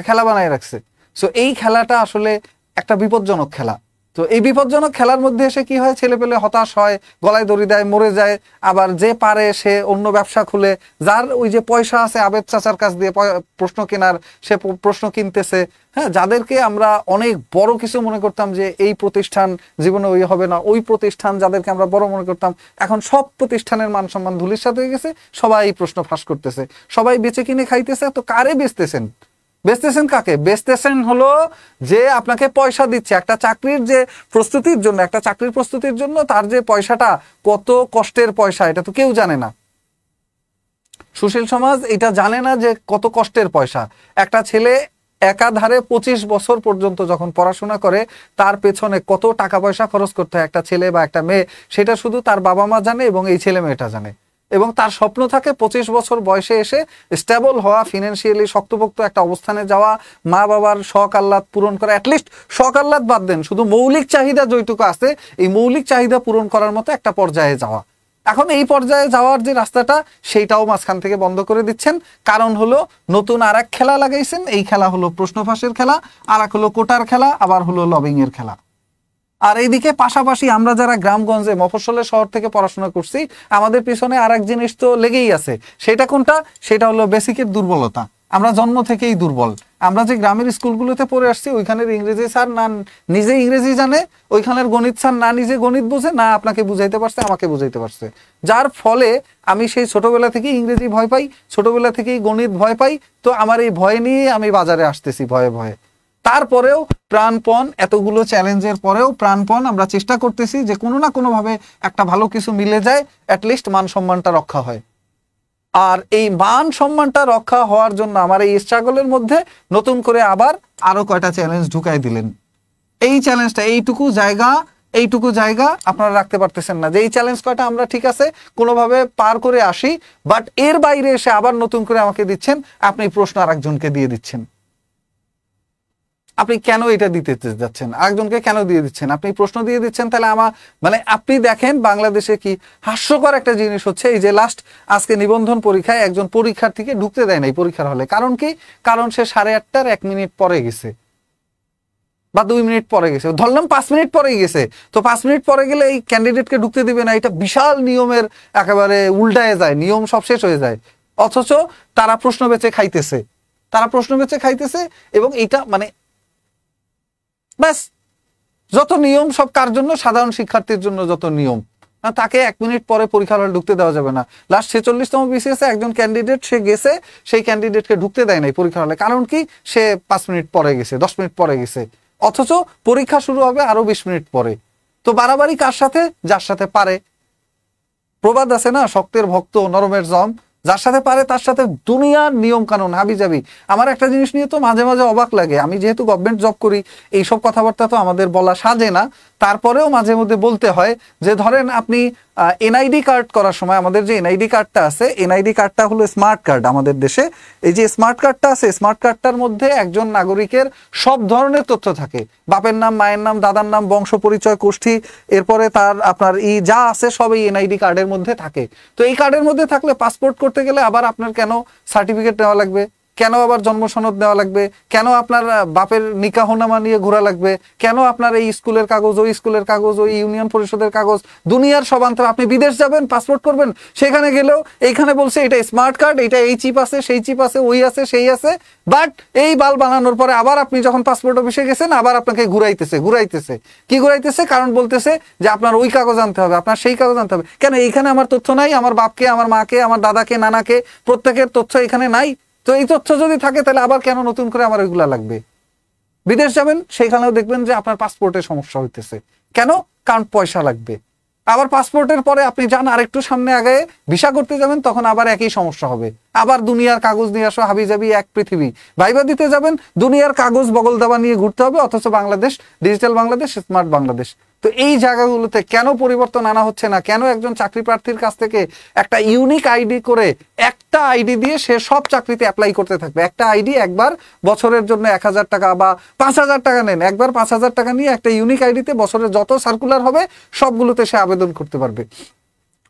খেলা বানায় রাখছে। সো এই খেলাটা আসলে একটা বিপজ্জনক খেলা। তো এই বিপজ্জনক খেলার মধ্যে এসে কি হয়, ছেলে পেলে হতাশ হয়, গলায় দড়ি দেয়, মরে যায়। আবার যে পারে সে অন্য ব্যবসা খুলে, যার ওই যে পয়সা আছে আবেদ চাচার কাছ দিয়ে প্রশ্ন কেনার, সে প্রশ্ন কিনতেছে। হ্যাঁ, যাদেরকে আমরা অনেক বড় কিছু মনে করতাম যে এই প্রতিষ্ঠান জীবনে ওই হবে না, ওই প্রতিষ্ঠান যাদেরকে আমরা বড় মনে করতাম, এখন সব প্রতিষ্ঠানের মান সম্মান ধূলিসাৎ হয়ে গেছে। সবাই এই প্রশ্ন ফাঁস করতেছে, সবাই বেচে কিনে খাইতেছে। তো কারে বেচতেছেন? বেচতেছেন কাকে? বেচতেছেন হলো যে আপনাকে পয়সা দিচ্ছে একটা চাকরির যে প্রস্তুতির জন্য, একটা চাকরির প্রস্তুতির জন্য তার যে পয়সাটা কত কষ্টের পয়সা, এটা তো কেউ জানে না। সুশীল সমাজ এটা জানে না যে কত কষ্টের পয়সা। একটা ছেলে একাধারে 25 বছর পর্যন্ত যখন পড়াশোনা করে, তার পেছনে কত টাকা পয়সা খরচ করতে হয় একটা ছেলে বা একটা মেয়ে, সেটা শুধু তার বাবা মা জানে এবং এই ছেলে মেয়েটা জানে। এবং তার স্বপ্ন থাকে 25 বছর বয়সে এসে স্টেবল হওয়া, ফিনান্সিয়ালি শক্তপোক্ত একটা অবস্থানে যাওয়া, মা বাবার শখ আহ্লাদ পূরণ করা। অ্যাটলিস্ট শখ আহ্লাদ বাদ দেন, শুধু মৌলিক চাহিদা যেটুকু আছে এই মৌলিক চাহিদা পূরণ করার মতো একটা পর্যায়ে যাওয়া। এখন এই পর্যায়ে যাওয়ার যে রাস্তাটা, সেইটাও মাঝখান থেকে বন্ধ করে দিচ্ছেন। কারণ হলো নতুন আর এক খেলা লাগাইছেন। এই খেলা হলো প্রশ্ন ফাঁসের খেলা, আর এক হলো কোটার খেলা, আবার হলো লবিং এর খেলা। আর এইদিকে পাশাপাশি আমরা যারা গ্রামগঞ্জে মফস্বলের শহর থেকে পড়াশোনা করছি, আমাদের পিছনে আর এক জিনিস তো লেগেই আছে। সেটা কোনটা? সেটা হলো বেসিকের দুর্বলতা। আমরা জন্ম থেকেই দুর্বল। আমরা যে গ্রামের স্কুলগুলোতে পড়ে আসছি, ওইখানের ইংরেজি স্যার না নিজে ইংরেজি জানে, ওইখানের গণিত স্যার না নিজে গণিত বোঝে, না আপনাকে বুঝাইতে পারছে, আমাকে বুঝাইতে পারছে। যার ফলে আমি সেই ছোটবেলা থেকেই ইংরেজি ভয় পাই, ছোটবেলা থেকেই গণিত ভয় পাই। তো আমার এই ভয় নিয়ে আমি বাজারে আসতেছি ভয়ে ভয়ে। তারপরেও প্রাণপণ, এতগুলো চ্যালেঞ্জের পরেও প্রাণপণ আমরা চেষ্টা করতেছি যে কোনো না কোনো ভাবে একটা ভালো কিছু মিলে যায়, অ্যাটলিস্ট মান সম্মানটা রক্ষা হয়। আর এই মান সম্মানটা রক্ষা হওয়ার জন্য আমার এই স্ট্রাগলের মধ্যে নতুন করে আবার আরো কয়টা চ্যালেঞ্জ ঢুকাই দিলেন। এই চ্যালেঞ্জটা, এইটুকু জায়গা আপনারা রাখতে পারতেছেন না যে এই চ্যালেঞ্জ কয়টা আমরা ঠিক আছে কোনোভাবে পার করে আসি, বাট এর বাইরে এসে আবার নতুন করে আমাকে দিচ্ছেন, আপনি প্রশ্ন আরেকজনকে দিয়ে দিচ্ছেন। আপনি কেন এটা দিতে যাচ্ছেন? আরেকজনকে কেন দিয়ে দিচ্ছেন? আপনি প্রশ্ন দিয়ে দিচ্ছেন। তাহলে মানে আপনি দেখেন বাংলাদেশে কি হাস্যকর একটা জিনিস হচ্ছে, এই যে লাস্ট আজকে নিবন্ধন পরীক্ষায় একজন পরীক্ষার্থীকে ঢুকতে দেয় নাই পরীক্ষার হলে। কারণ কি? কারণ সে 8:30টার 1 মিনিট পরে গেছে বা 2 মিনিট পরে গেছে, ধরলাম 5 মিনিট পরে গেছে। তো 5 মিনিট পরে গেলে এই ক্যান্ডিডেটকে ঢুকতে দিবে না, এটা বিশাল নিয়মের একেবারে উল্টায় যায়, নিয়ম সব শেষ হয়ে যায়। অথচ তারা প্রশ্ন বেচে খাইতেছে এবং এইটা মানে ব্যাস, যত নিয়ম সব কার জন্য? সাধারণ শিক্ষার্থীর জন্য যত নিয়ম। তাকে 1 মিনিট পরে পরীক্ষা হলে ঢুকতে দেওয়া যাবে না। লাস্ট 46তম BCS একজন ক্যান্ডিডেট সে গেছে, সেই ক্যান্ডিডেটকে ঢুকতে দেয় নাই পরীক্ষা হলে। কারণ কি? সে 5 মিনিট পরে গেছে, 10 মিনিট পরে গেছে। অথচ পরীক্ষা শুরু হবে আরো 20 মিনিট পরে। তো বাড়াবাড়ি কার সাথে? যার সাথে পারে। প্রবাদ আছে না, শক্তের ভক্ত নরমের জম। যার সাথে পারে তার সাথে দুনিয়ার নিয়ম কানুন হাবিজাবি। আমার একটা জিনিস নিয়ে তো মাঝে মাঝে অবাক লাগে, আমি যেহেতু গভর্নমেন্ট জব করি, এইসব কথাবার্তা তো আমাদের বলা সাজে না, তারপরেও মাঝে মধ্যে বলতে হয় যে ধরেন আপনি এনআইডি কার্ড করার সময়, আমাদের যে এনআইডি কার্ডটা আছে, এনআইডি কার্ডটা হলো স্মার্ট কার্ড আমাদের দেশে। এই যে স্মার্ট কার্ডটা আছে, স্মার্ট কার্ডটার মধ্যে একজন নাগরিকের সব ধরনের তথ্য থাকে, বাপের নাম, মায়ের নাম, দাদার নাম, বংশ পরিচয়, গোষ্ঠী, এরপরে তার আপনার যা আছে সব এই এনআইডি কার্ডের মধ্যে থাকে। তো এই কার্ডের মধ্যে থাকলে পাসপোর্ট করতে গেলে আবার আপনার কেন সার্টিফিকেট নেওয়া লাগবে? কেন আবার জন্ম সনদ নেওয়া লাগবে? কেন আপনার বাপের নিকাহনামা নিয়ে ঘোরা লাগবে? কেন আপনার এই স্কুলের কাগজ, ওই স্কুলের কাগজ, ওই ইউনিয়ন পরিষদের কাগজ, দুনিয়ার সব আনতে হবে? আপনি বিদেশ যাবেন, পাসপোর্ট করবেন, সেখানে গেলেও এইখানে বলছে এটা স্মার্ট কার্ড, এটা এই চিপ আছে, সেই চিপ আছে, ওই আছে, সেই আছে। বাট এই বাল বানানোর পরে আবার আপনি যখন পাসপোর্ট অফিসে গেছেন, আবার আপনাকে ঘুরাইতেছে। কি ঘুরাইতেছে? কারণ বলতেছে যে আপনার ওই কাগজ আনতে হবে, আপনার সেই কাগজ আনতে হবে। কেন? এইখানে আমার তথ্য নাই? আমার বাপকে, আমার মাকে, আমার দাদাকে, নানাকে, প্রত্যেকের তথ্য এখানে নাই? তো এই তথ্য যদি থাকে তাহলে আবার কেন নতুন করে আমার ওইগুলা লাগবে? বিদেশ যাবেন, সেখানেও দেখবেন যে আপনার পাসপোর্টের সমস্যা হইতেছে। কেন? কারণ পয়সা লাগবে। আবার পাসপোর্টের পরে আপনি যান আরেকটু সামনে আগে ভিসা করতে যাবেন, তখন আবার একই সমস্যা হবে। আবার দুনিয়ার কাগজ নিয়ে আসো, হাবিজাবি এক পৃথিবী। ভাইবা দিতে যাবেন, দুনিয়ার কাগজ বগল দাবা নিয়ে ঘুরতে হবে। অথচ বাংলাদেশ ডিজিটাল বাংলাদেশ, স্মার্ট বাংলাদেশ। তো এই জায়গাগুলোতে কেন পরিবর্তন আনা হচ্ছে না? কেন একজন চাকরি প্রার্থীর কাছ থেকে একটা ইউনিক আইডি করে, একটা আইডি দিয়ে সে সব চাকরিতে অ্যাপ্লাই করতে থাকবে? একটা আইডি একবার বছরের জন্য 1,000 টাকা বা 5,000 টাকা নেন, একবার 5,000 টাকা নিয়ে একটা ইউনিক আইডিতে বছরের যত সার্কুলার হবে সবগুলোতে সে আবেদন করতে পারবে।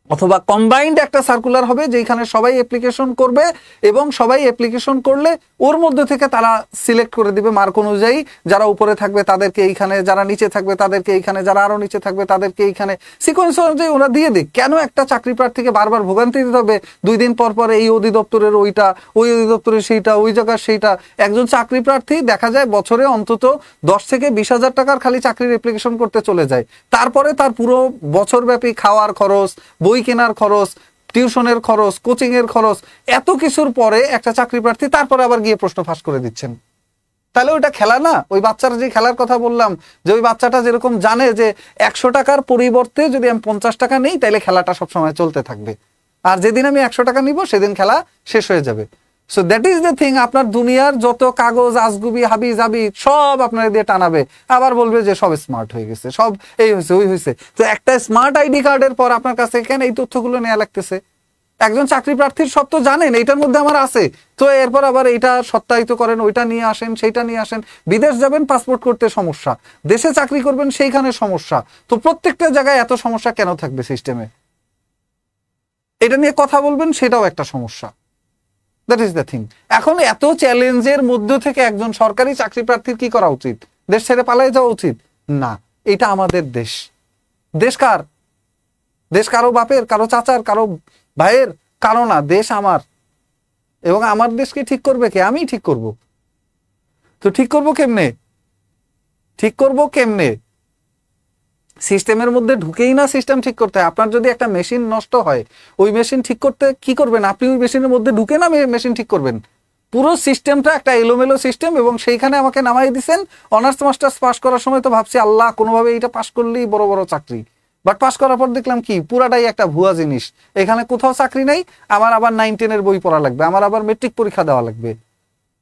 অথবা কম্বাইন্ড একটা সার্কুলার হবে যেখানে সবাই অ্যাপ্লিকেশন করবে, এবং সবাই অ্যাপ্লিকেশন করলে ওর মধ্যে থেকে তারা সিলেক্ট করে দিবে মার্ক অনুযায়ী, যারা উপরে থাকবে তাদেরকে এইখানে, যারা নিচে থাকবে তাদেরকে এইখানে, যারা আরো নিচে থাকবে তাদেরকে এইখানে, সিকোয়েন্স অনুযায়ী ওরা দিয়ে দিক। কেন একটা চাকরি প্রার্থীকে বারবার ভোগান্তি দিতে হবে? 2 দিন পর পর এই অধিদপ্তরের ওইটা, ওই অধিদপ্তরের সেইটা, ওই জায়গার সেইটা। একজন চাকরি প্রার্থী দেখা যায় বছরে অন্তত 10 থেকে 20,000 টাকার খালি চাকরির অ্যাপ্লিকেশন করতে চলে যায়। তারপরে তার পুরো বছরব্যাপী খাওয়ার খরচ, বই কেনার খরচ, টিউশনের খরচ, কোচিং এর খরচ, এত কিছুর পরে একটা চাকরি প্রার্থী তারপরে আবার গিয়ে প্রশ্ন ফাঁস করে দিচ্ছেন। তাহলে ওইটা খেলা না? ওই বাচ্চারা যে খেলার কথা বললাম, যে ওই বাচ্চাটা যেরকম জানে যে 100 টাকার পরিবর্তে যদি আমি 50 টাকা নিই তাহলে খেলাটা সবসময় চলতে থাকবে, আর যেদিন আমি 100 টাকা নিব সেদিন খেলা শেষ হয়ে যাবে। So that is the thing. আপনার দুনিয়ার যত কাগজ আজগুবি হাবি জাবি সব আপনার দিয়ে টানাবে, আবার বলবে যে সব স্মার্ট হয়ে গেছে, সব এই হয়েছে ওই হয়েছে। তো একটা স্মার্ট আইডি কার্ডের পর আপনার কাছে কেন এই তথ্যগুলো নেওয়া লাগতেছে? একজন চাকরি প্রার্থীর সব তো জানেন এইটার মধ্যে আমার আছে, তো এরপর আবার এইটা সত্যায়িত করেন, ওইটা নিয়ে আসেন, সেইটা নিয়ে আসেন। বিদেশ যাবেন পাসপোর্ট করতে সমস্যা, দেশে চাকরি করবেন সেইখানে সমস্যা। তো প্রত্যেকটা জায়গায় এত সমস্যা কেন থাকবে সিস্টেমে? এটা নিয়ে কথা বলবেন, সেটাও একটা সমস্যা। That is the thing. এখন এত চ্যালেঞ্জের মধ্যে থেকে একজন সরকারি চাকরি প্রার্থীর কি করা উচিত? দেশ ছেড়ে পালিয়ে যাওয়া উচিত? না, এটা আমাদের দেশ। দেশ কার? দেশ কারো বাপের, কারো চাচার, কারো ভাইয়ের, কারো না। দেশ আমার, এবং আমার দেশকে ঠিক করবে কে? আমি ঠিক করব। তো ঠিক করব কেমনে? ঠিক করব কেমনে? সিস্টেমের মধ্যে ঢুকেই না সিস্টেম ঠিক করতে হয়। আপনার যদি একটা মেশিন নষ্ট হয়, ওই মেশিন ঠিক করতে কি করবেন? আপনি ওই মেশিনের মধ্যে ঢুকে না মেশিন ঠিক করবেন? পুরো সিস্টেমটা একটা এলোমেলো সিস্টেম, এবং সেইখানে আমাকে নামাই দিচ্ছেন। অনার্স মাস্টার্স পাস করার সময় তো ভাবছি আল্লাহ কোনোভাবে এটা পাস করলেই বড় বড় চাকরি, বাট পাস করার পর দেখলাম কি পুরাটাই একটা ভুয়া জিনিস। এখানে কোথাও চাকরি নাই, আমার আবার 9-10 বই পড়া লাগবে, আমার আবার মেট্রিক পরীক্ষা দেওয়া লাগবে।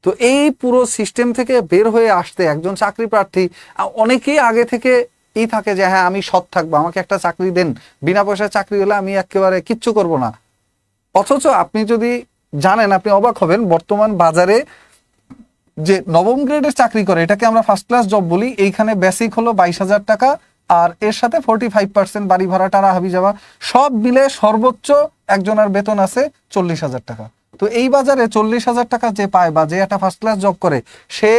তো এই পুরো সিস্টেম থেকে বের হয়ে আসতে একজন চাকরি প্রার্থী, অনেকেই আগে থেকে থাকে যে হ্যাঁ আমি সৎ থাকবো, আমাকে একটা চাকরি দেন, বিনা পয়সায় চাকরি হলে আমি একেবারে কিচ্ছু করব না। অথচ আপনি যদি জানেন, আপনি অবাক হবেন, বর্তমান বাজারে যে নবম গ্রেডের চাকরি করে, এটাকে আমরা ফার্স্ট ক্লাস জব বলি, এইখানে বেসিক হলো 22,000 টাকা, আর এর সাথে 45% বাড়ি ভাড়া টাড়া হাবি যাওয়া সব মিলে সর্বোচ্চ একজনের বেতন আছে 40,000 টাকা। তো এই বাজারে 40,000 টাকা যে পায় বা যে একটা ফার্স্ট ক্লাস জব করে, সে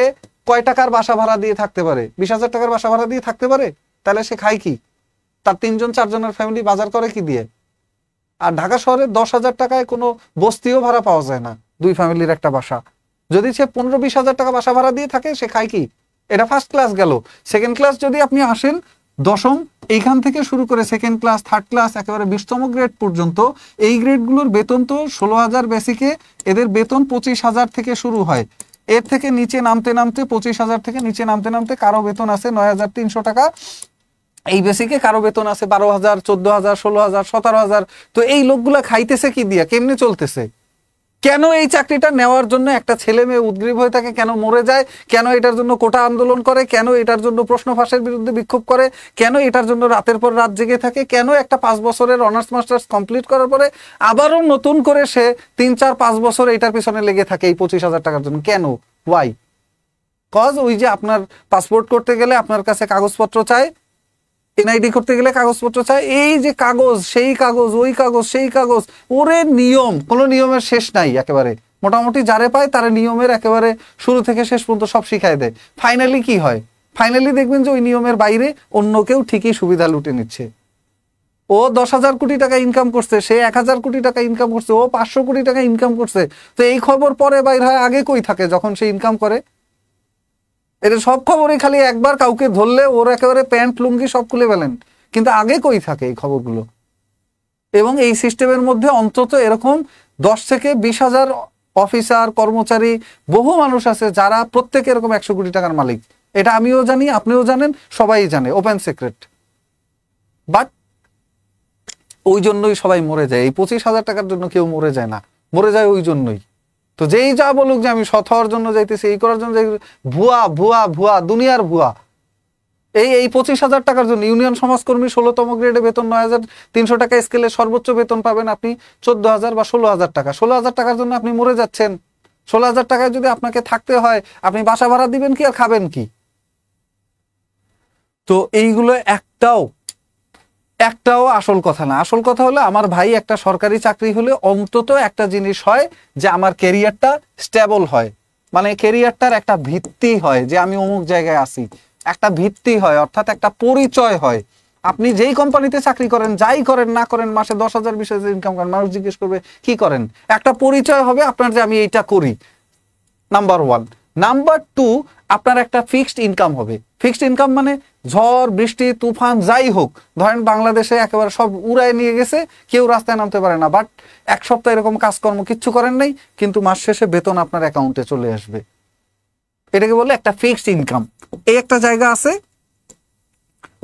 কয় টাকার বাসা ভাড়া দিয়ে থাকতে পারে? 20,000 টাকার বাসা ভাড়া দিয়ে থাকতে পারে? তাহলে সে খায় কি? তার 3-4 জনের ফ্যামিলি বাজার করে কি দিয়ে? আর ঢাকা শহরে 10,000 টাকায় কোনো বস্তিও ভাড়া পাওয়া যায় না, 2 ফ্যামিলির একটা বাসা। যদি সে 15-20,000 টাকা বাসা ভাড়া দিয়ে থাকে, সে খায় কি? এটা ফার্স্ট ক্লাস গেল। সেকেন্ড ক্লাস যদি আপনি আসেন, দশম এইখান থেকে শুরু করে সেকেন্ড ক্লাস, থার্ড ক্লাস, একেবারে 20তম গ্রেড পর্যন্ত, এই গ্রেডগুলোর বেতন তো 16,000 বেসিকে, এদের বেতন 25,000 থেকে শুরু হয়। এর থেকে নিচে নামতে নামতে 25,000 থেকে নিচে নামতে নামতে কারো বেতন আছে 9,300 টাকা এই বেসিকে, কারো বেতন আছে 12,000, 14,000, 16,000, 17,000। তো এই লোকগুলা খাইতেছে কি দিয়া? কেমনে চলতেছে? কেন এই চাকরিটা নেওয়ার জন্য একটা ছেলে মেয়ে উদ্গ্রীব হয়ে থাকে? কেন মরে যায়? কেন এটার জন্য কোটা আন্দোলন করে? কেন এটার জন্য প্রশ্ন ফাঁসের বিরুদ্ধে বিক্ষোভ করে? কেন এটার জন্য রাতের পর রাত জেগে থাকে? কেন একটা 5 বছরের অনার্স মাস্টার্স কমপ্লিট করার পরে আবারও নতুন করে সে 3-4-5 বছর এটার পিছনে লেগে থাকে এই 25,000 টাকার জন্য? কেন? ওয়াই? কজ ওই যে আপনার পাসপোর্ট করতে গেলে আপনার কাছে কাগজপত্র চায়, এনআইডি করতে গেলে কাগজপত্র চায়, এই যে কাগজ, সেই কাগজ, ওই কাগজ, সেই কাগজ, ওরে নিয়ম, কোনো নিয়মের শেষ নাই একেবারে। মোটামুটি যারে পায় তারা নিয়মের একেবারে শুরু থেকে শেষ পর্যন্ত সব শিখাই দেয়। ফাইনালি কি হয়? ফাইনালি দেখবেন যে ওই নিয়মের বাইরে অন্য কেউ ঠিকই সুবিধা লুটে নিচ্ছে। ও 10,000 কোটি টাকা ইনকাম করছে, সে 1,000 কোটি টাকা ইনকাম করছে, ও 500 কোটি টাকা ইনকাম করছে। তো এই খবর পরে বাইর হয়, আগে কই থাকে যখন সে ইনকাম করে? এটা সব খবরই খালি একবার কাউকে ধরলে ওর একেবারে প্যান্ট লুঙ্গি সব খুলে ফেলেন, কিন্তু আগে কই থাকে এই খবরগুলো? এবং এই সিস্টেমের মধ্যে অন্তত এরকম 10 থেকে 20,000 অফিসার, কর্মচারী, বহু মানুষ আছে যারা প্রত্যেকে এরকম 100 কোটি টাকার মালিক। এটা আমিও জানি, আপনিও জানেন, সবাই জানে, ওপেন সিক্রেট। বাট ওই জন্যই সবাই মরে যায়। এই 25,000 টাকার জন্য কেউ মরে যায় না, মরে যায় ওই জন্যই। তো যেই যা বলুক যে আমি সৎ হওয়ার জন্য যাইতেছি, এই করার জন্য, ভুয়া ভুয়া ভুয়া, দুনিয়ার ভুয়া। এই 25,000 টাকার জন্য ইউনিয়ন সমাজকর্মী 16তম গ্রেডে বেতন 9,300 টাকা, স্কেলে সর্বোচ্চ বেতন পাবেন আপনি 14,000 বা 16,000 টাকা। 16,000 টাকার জন্য আপনি মরে যাচ্ছেন। 16,000 টাকায় যদি আপনাকে থাকতে হয়, আপনি বাসা ভাড়া দিবেন কি আর খাবেন কি? তো এইগুলো একটাও আসল কথা না। আসল কথা হলো আমার ভাই একটা সরকারি চাকরি হলে অন্তত একটা জিনিস হয় যে আমার ক্যারিয়ারটা স্টেবল হয়, মানে ক্যারিয়ারটার একটা ভিত্তি হয় যে আমি অমুক জায়গায় আছি, একটা ভিত্তি হয়, অর্থাৎ একটা পরিচয় হয়। আপনি যেই কোম্পানিতে চাকরি করেন, যাই করেন না করেন, মাসে 10,000 20,000 ইনকাম করেন, মানুষ জিজ্ঞেস করবে কি করেন, একটা পরিচয় হবে আপনার যে আমি এইটা করি, নাম্বার 1। নাম্বার 2, আপনার একটা ফিক্সড ইনকাম হবে। ফিক্সড ইনকাম মানে ঝড় বৃষ্টি তুফান যাই হোক, ধরেন বাংলাদেশে একেবারে সব উড়ায় নিয়ে গেছে, কেউ রাস্তায় নামতে পারে না, বাট এক সপ্তাহ এরকম কাজকর্ম কিচ্ছু করেন নাই, কিন্তু মাস শেষে বেতন আপনার অ্যাকাউন্টে চলে আসবে। এটাকে বলে একটা ফিক্সড ইনকাম। এই একটা জায়গা আছে,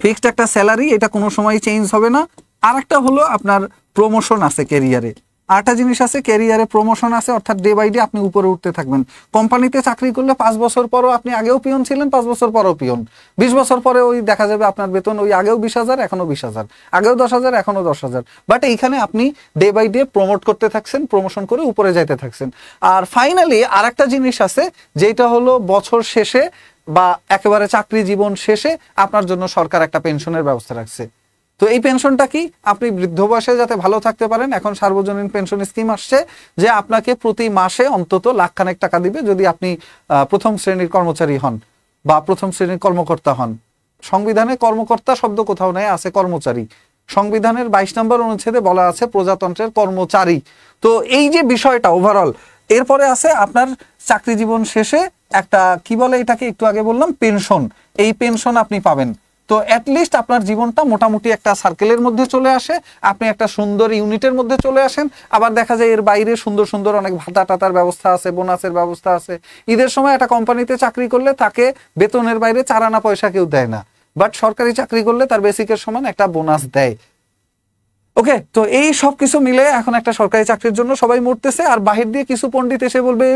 ফিক্সড একটা স্যালারি, এটা কোনো সময় চেঞ্জ হবে না। আর একটা হলো আপনার প্রমোশন আছে ক্যারিয়ারে। আরেকটা জিনিস আছে, ক্যারিয়ারে প্রমোশন আছে, অর্থাৎ ডে বাই ডে আপনি উপরে উঠতে থাকবেন। কোম্পানিতে চাকরি করলে 5 বছর পরও আপনি আগেও পিয়ন ছিলেন, 5 বছর পরও পিয়ন, 20 বছর পরে ওই দেখা যাবে আপনার বেতন ওই আগেও 20,000 এখনো 20,000, আগেও 10,000 এখনো 10,000। বাট এইখানে আপনি ডে বাই ডে প্রমোট করতে থাকছেন, প্রমোশন করে উপরে যাইতে থাকছেন। আর ফাইনালি আর একটা জিনিস আছে, যেটা হলো বছর শেষে বা একেবারে চাকরি জীবন শেষে আপনার জন্য সরকার একটা পেনশনের ব্যবস্থা রাখছে। তো এই পেনশনটা কি, আপনি বৃদ্ধ বয়সে যাতে ভালো থাকতে পারেন, এখন সার্বজনীন পেনশন স্কিম আসছে যে আপনাকে প্রতি মাসে অন্তত লাখখানেক টাকা দিবে যদি আপনি প্রথম শ্রেণীর কর্মচারী হন বা প্রথম শ্রেণীর কর্মকর্তা হন। সংবিধানে কর্মকর্তা শব্দ কোথাও নেই, আছে কর্মচারী। সংবিধানের 22 নম্বর অনুচ্ছেদে বলা আছে প্রজাতন্ত্রের কর্মচারী। তো এই যে বিষয়টা ওভারঅল, এরপরে আছে আপনার চাকরি জীবন শেষে একটা কি বলে এটাকে, একটু আগে বললাম পেনশন। এই পেনশন আপনি পাবেন। তো অ্যাটলিস্ট আপনার জীবনটা মোটামুটি একটা সার্কেলের মধ্যে চলে আসে, আপনি একটা সুন্দর ইউনিটের মধ্যে চলে আসেন। আবার দেখা যায় এর বাইরে সুন্দর সুন্দর অনেক ভাতা টাতার ব্যবস্থা আছে, বোনাসের ব্যবস্থা আছে। ঈদের সময় একটা কোম্পানিতে চাকরি করলে তাকে বেতনের বাইরে 4 আনা পয়সা কেউ দেয় না, বাট সরকারি চাকরি করলে তার বেসিকের সমান একটা বোনাস দেয়। ওকে, তো এই সব কিছু মিলে এখন একটা সরকারি চাকরির জন্য সবাই মরতেছে। আর বাহির দিয়ে কিছু পণ্ডিত এসে বলবে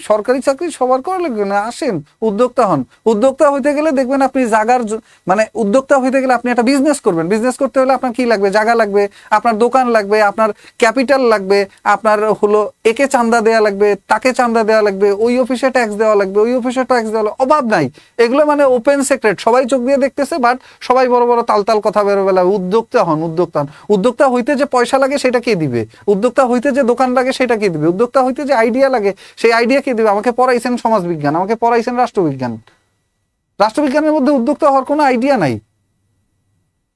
সরকারি চাকরি সবার করা লাগবে না, আসেন উদ্যোক্তা হন। উদ্যোক্তা হইতে গেলে দেখবেন আপনি জাগার মানে উদ্যোক্তা হইতে গেলে আপনি একটা বিজনেস করবেন। বিজনেস করতে হলে আপনার কি লাগবে, জায়গা লাগবে, আপনার দোকান লাগবে, আপনার ক্যাপিটাল লাগবে, আপনার হলো একে চান্দা দেওয়া লাগবে, তাকে চান্দা দেওয়া লাগবে, ওই অফিসে ট্যাক্স দেওয়া লাগবে, ওই অফিসে ট্যাক্স দেওয়া লাগবে, অভাব নাই। এগুলো মানে ওপেন সিক্রেট, সবাই চোখ দিয়ে দেখতেছে, বাট সবাই বড় বড় তালতাল কথা বেরোবেলা উদ্যোক্তা হন, উদ্যোক্তা হন। উদ্যোক্তা হইতে যে পয়সা লাগে সেটা কে দিবে, উদ্যোক্তা হইতে যে দোকান লাগে সেটা কে দিবে, উদ্যোক্তা হইতে যে আইডিয়া লাগে সেই আইডিয়া কে দিবে। আমাকে পড়াইছেন সমাজ বিজ্ঞান, আমাকে পড়াইছেন রাষ্ট্রবিজ্ঞান, রাষ্ট্রবিজ্ঞানের মধ্যে উদ্যোক্তা হওয়ার কোনো আইডিয়া নাই।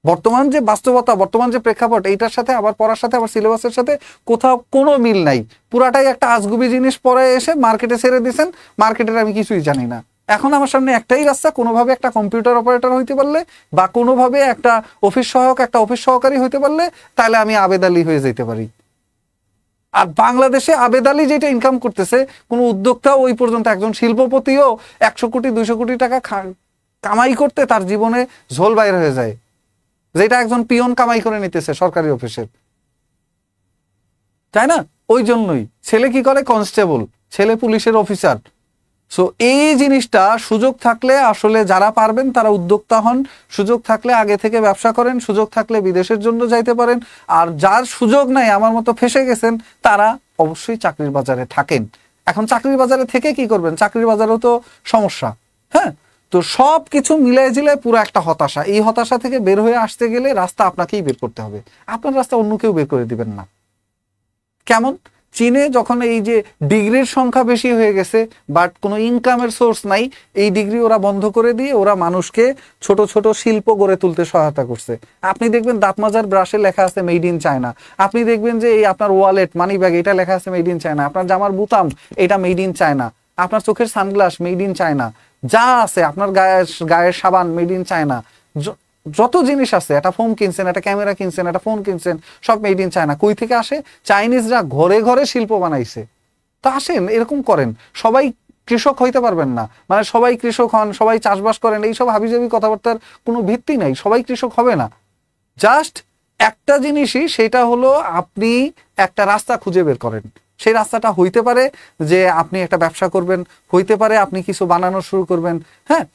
বর্তমান যে বাস্তবতা, বর্তমান যে প্রেক্ষাপট, এইটার সাথে আবার পড়ার সাথে আবার সিলেবাসের সাথে কোথাও কোনো মিল নাই। পুরাটাই একটা আজগুবি জিনিস পড়ে এসে মার্কেটে ছেড়ে দিয়েছেন, মার্কেটের আমি কিছুই জানি না। এখন আমার সামনে একটাই রাস্তা, কোনোভাবে একটা কম্পিউটার অপারেটর হইতে পারলে বা কোনোভাবে একটা অফিস সহায়ক, একটা অফিস সহকারী হইতে পারলে তাহলে আমি আবেদ আলী হয়ে যেতে পারি। আর বাংলাদেশে আবেদ আলী যেটা ইনকাম করতেছে, কোনো উদ্যোক্তাও ওই পর্যন্ত, একজন শিল্পপতিও 100 কোটি 200 কোটি টাকা কামাই করতে তার জীবনে ঝোল বাইর হয়ে যায়, যেটা একজন পিয়ন কামাই করে নিতেছে সরকারি অফিসের, তাই না? ওই জন্যই ছেলে কি করে, কনস্টেবল, ছেলে পুলিশের অফিসার। সো এই জিনিসটা সুযোগ থাকলে আসলে যারা পারবেন তারা উদ্যোক্তা হন, সুযোগ থাকলে আগে থেকে ব্যবসা করেন, সুযোগ থাকলে বিদেশের জন্য যাইতে পারেন। আর যার সুযোগ নাই, আমার মতো ফেসে গেছেন, তারা অবশ্যই চাকরির বাজারে থাকেন। এখন চাকরির বাজারে থেকে কি করবেন, চাকরির বাজারেও তো সমস্যা, হ্যাঁ। তো সব কিছু মিলাই জিলাই পুরো একটা হতাশা। এই হতাশা থেকে বের হয়ে আসতে গেলে রাস্তা আপনাকেই বের করতে হবে, আপনার রাস্তা অন্য কেউ বের করে দিবেন না। কেমন, চীনে যখন এই যে ডিগ্রির সংখ্যা বেশি হয়ে গেছে বাট কোনো ইনকামের সোর্স নাই, এই ডিগ্রি ওরা বন্ধ করে দিয়ে ওরা মানুষকে ছোট ছোট শিল্প গড়ে তুলতে সহায়তা করছে। আপনি দেখবেন দাঁত মাজার ব্রাশে লেখা আছে মেড ইন চায়না, আপনি দেখবেন যে এই আপনার ওয়ালেট মানি ব্যাগ এটা লেখা আছে মেড ইন চায়না, আপনার জামার বুতাম এটা মেড ইন চায়না, আপনার চোখের সানগ্লাস মেড ইন চায়না, যা আছে আপনার গায়ের সাবান মেড ইন চায়না, যত জিনিস আছে, একটা ফোন কিনছেন, একটা ক্যামেরা কিনছেন, একটা ফোন কিনছেন, সব মেড ইন চায়না। কই থেকে আসে, চাইনিজরা ঘরে ঘরে শিল্প বানাইছে। তা আসেন এরকম করেন। সবাই কৃষক হইতে পারবেন না, মানে সবাই কৃষক হন, সবাই চাষবাস করেন, এইসব হাবিজাবি কথাবার্তার কোনো ভিত্তি নাই। সবাই কৃষক হবে না। জাস্ট একটা জিনিসই, সেটা হলো আপনি একটা রাস্তা খুঁজে বের করেন। সেই রাস্তাটা হইতে পারে যে আপনি একটা ব্যবসা করবেন, হইতে পারে আপনি কিছু বানানো শুরু করবেন, হ্যাঁ।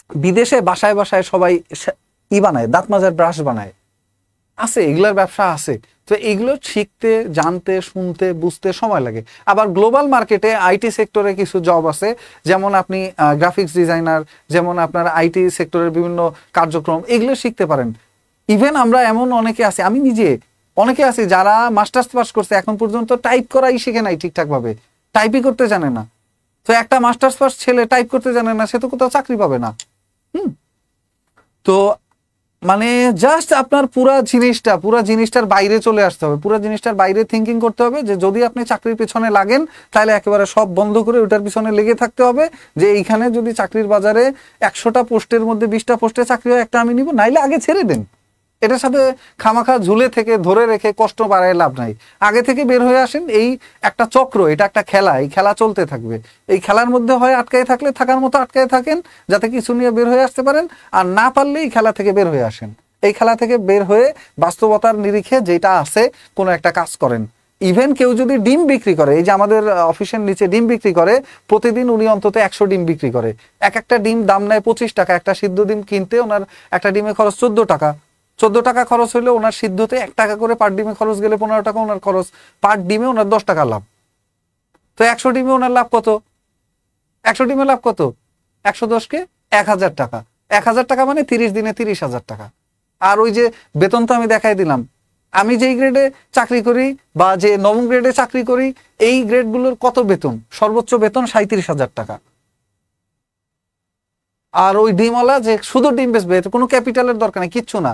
বিদেশে বাসায় বাসায় সবাই বানায়, দাঁত মাজার ব্রাশ বানায়, আছে এগুলার ব্যবসা আছে। তো এগুলো শিখতে, জানতে, শুনতে, বুঝতে সময় লাগে। আবার গ্লোবাল মার্কেটে আইটি সেক্টরে কিছু জব আছে, যেমন আপনি গ্রাফিক্স ডিজাইনার, যেমন আপনার আইটি সেক্টরের বিভিন্ন কার্যক্রম, এগুলো শিখতে পারেন। ইভেন আমরা এমন অনেকে আছি, আমি নিজে অনেকে আছি যারা মাস্টার্স পাস করছে, এখন পর্যন্ত টাইপ করাই শিখে নাই ঠিকঠাকভাবে, টাইপই করতে জানে না। তো একটা মাস্টার্স পাস ছেলে টাইপ করতে জানে না, সে তো কোথাও চাকরি পাবে না। তো মানে জাস্ট আপনার পুরা জিনিসটার বাইরে চলে আসতে হবে, পুরা জিনিসটার বাইরে থিঙ্কিং করতে হবে যে যদি আপনি চাকরির পিছনে লাগেন তাহলে একেবারে সব বন্ধ করে ওটার পিছনে লেগে থাকতে হবে, যে এইখানে যদি চাকরির বাজারে 100টা পোস্টের মধ্যে 20টা পোস্টে চাকরি হয়, একটা আমি নিব, নাইলে আগে ছেড়ে দেন। এটার সাথে খামাখা ঝুলে থেকে ধরে রেখে কষ্ট বাড়ায় লাভ নাই, আগে থেকে বের হয়ে আসেন। এই একটা চক্র, এটা একটা খেলা, এই খেলা চলতে থাকবে। এই খেলার মধ্যে হয় আটকায় থাকলে থাকার মতো আটকায় থাকেন, যাতে কিছু নিয়ে বের হয়ে আসতে পারেন, আর না পারলে এই খেলা থেকে বের হয়ে আসেন। এই খেলা থেকে বের হয়ে বাস্তবতার নিরিখে যেটা আছে কোনো একটা কাজ করেন। ইভেন কেউ যদি ডিম বিক্রি করে, এই যে আমাদের অফিসের নিচে ডিম বিক্রি করে, প্রতিদিন উনি অন্তত 100 ডিম বিক্রি করে। এক একটা ডিম দাম নেয় 25 টাকা, একটা সিদ্ধ ডিম কিনতে ওনার একটা ডিমে খরচ 14 টাকা। 14 টাকা খরচ হলে ওনার সিদ্ধতে 1 টাকা করে পার ডিমে খরচ গেলে 15 টাকা ওনার খরচ, পার ডিমে ওনার 10 টাকা লাভ। তো 100 ডিমে ওনার লাভ কত? 100 ডিমে লাভ কত? 110কে 1000 টাকা। 1000 টাকা মানে 30 দিনে 30,000 টাকা। আর ওই যে বেতন তো আমি দেখাই দিলাম, আমি যেই গ্রেডে চাকরি করি বা যে নবম গ্রেডে চাকরি করি, এই গ্রেডগুলোর কত বেতন? সর্বোচ্চ বেতন 37,000 টাকা। আর ওই ডিমওয়ালা যে শুধু ডিম বেচবে, কোনো ক্যাপিটালের দরকার নেই, কিচ্ছু না,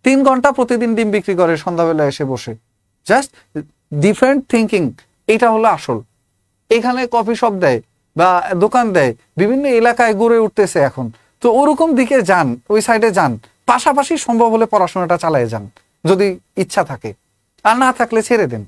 3 ঘন্টা প্রতিদিন ডিম বিক্রি করে সন্ধ্যাবেলা এসে বসে। জাস্ট ডিফারেন্ট থিঙ্কিং, এটা হলো আসল। এখানে কফি শপ দেয় বা দোকান দেয়, বিভিন্ন এলাকায় গড়ে উঠতেছে এখন। তো ওরকম দিকে যান, ওই সাইডে যান, পাশাপাশি সম্ভব হলে পড়াশোনাটা চালিয়ে যান যদি ইচ্ছা থাকে, আর না থাকলে ছেড়ে দেন।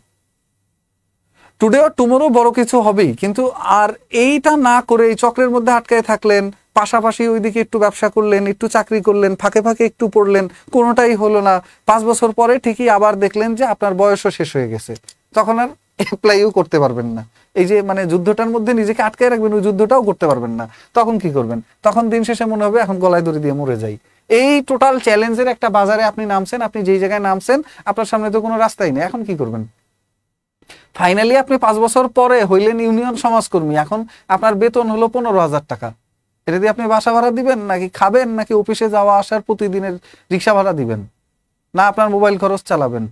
টুডে আর টুমোরো বড় কিছু হবেই, কিন্তু আর এইটা না করে এই চক্রের মধ্যে আটকায় থাকলেন, পাশাপাশি ওইদিকে একটু ব্যবসা করলেন, একটু চাকরি করলেন, ফাঁকে ফাঁকে একটু পড়লেন, কোনোটাই হলো না। 5 বছর পরে ঠিকই আবার দেখলেন যে আপনার বয়সও শেষ হয়ে গেছে, তখন আর অ্যাপ্লাইও করতে পারবেন না। এই যে মানে যুদ্ধটার মধ্যে নিজেকে আটকায় রাখবেন, ওই যুদ্ধটাও করতে পারবেন না। তখন কি করবেন? তখন দিন শেষে মনে হবে এখন গলায় দড়ি দিয়ে মরে যাই। এই টোটাল চ্যালেঞ্জের একটা বাজারে আপনি নামছেন, আপনি যেই জায়গায় নামছেন আপনার সামনে তো কোনো রাস্তাই নেই, এখন কি করবেন? ফাইনালি আপনি 5 বছর পরে হইলেন ইউনিয়ন সমাজকর্মী, এখন আপনার বেতন হলো 15,000 টাকা। এটা দিয়ে আপনি বাসা ভাড়া দিবেন, নাকি খাবেন, নাকি অফিসে যাওয়া আসার প্রতিদিনের রিক্সা ভাড়া দিবেন, না আপনার মোবাইল খরচ চালাবেন?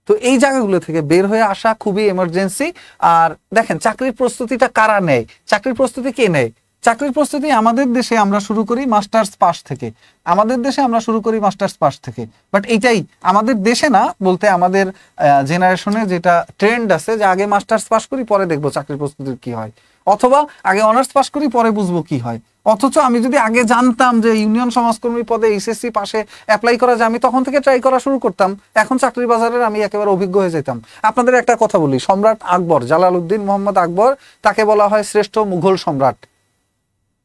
তো এই জায়গাগুলো থেকে বের হয়ে আসা খুবই এমার্জেন্সি। আর দেখেন চাকরির প্রস্তুতিটা কারা নেয়, চাকরির প্রস্তুতি কে নেয়? চাকরির প্রস্তুতি আমাদের দেশে আমরা শুরু করি মাস্টার্স পাস থেকে, আমাদের দেশে আমরা শুরু করি মাস্টার্স পাস থেকে। বাট এইটাই আমাদের দেশে না, বলতে আমাদের জেনারেশনে যেটা ট্রেন্ড আছে যে আগে মাস্টার্স পাস করি পরে দেখবো চাকরির প্রস্তুতির কি হয়, অথবা আগে অনার্স পাস করি পরে বুঝবো কি হয়। অথচ আমি যদি আগে জানতাম যে ইউনিয়ন সমাজকর্মী পদে এইচএসসি পাশে অ্যাপ্লাই করা যায়, আমি তখন থেকে ট্রাই করা শুরু করতাম, এখন চাকরির বাজারের আমি একেবারে অভিজ্ঞ হয়ে যেতাম। আপনাদের একটা কথা বলি, সম্রাট আকবর, জালালউদ্দিন মোহাম্মদ আকবর, তাকে বলা হয় শ্রেষ্ঠ মুঘল সম্রাট,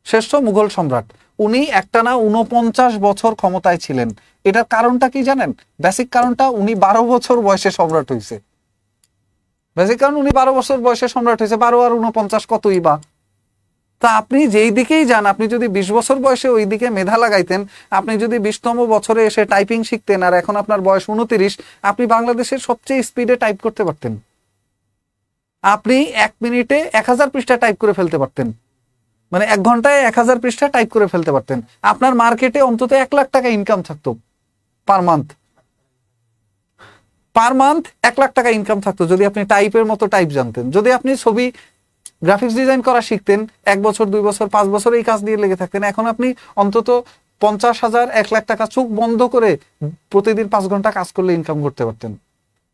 শ্রেষ্ঠ মুঘল সম্রাট। উনি একটানা 49 বছর ক্ষমতায় ছিলেন। এটার কারণটা কি জানেন? বেসিক কারণটা, উনি 12 বছর বয়সে সম্রাট হয়েছে। বেসিক কারণ উনি 12 বছর বয়সে সম্রাট হয়েছে, 12 আর 49 কতই বা। তা আপনি যেই দিকেই যান, আপনি যদি 20 বছর বয়সে ওই দিকে মেধা লাগাইতেন, আপনি যদি 20তম বছরে এসে টাইপিং শিখতেন, আর এখন আপনার বয়স 29, আপনি বাংলাদেশের সবচেয়ে স্পিডে টাইপ করতে পারতেন। আপনি 1 মিনিটে 1000 পৃষ্ঠা টাইপ করে ফেলতে পারতেন, মানে 1 ঘন্টায় 1000 পৃষ্ঠা টাইপ করে ফেলতে পারতেন। আপনার মার্কেটে অন্তত 1 লাখ টাকা ইনকাম থাকতো per month. Per month 1 lakh টাকা ইনকাম থাকতো যদি আপনি টাইপের মতো টাইপ জানতেন। যদি আপনি ছবি গ্রাফিক্স ডিজাইন করা শিখতেন, 1 বছর 2 বছর 5 বছর এই কাজ দিয়ে লেগে থাকতেন, এখন আপনি অন্তত 50,000 1 লাখ টাকা চোখ বন্ধ করে প্রতিদিন 5 ঘন্টা কাজ করলে ইনকাম করতে পারতেন।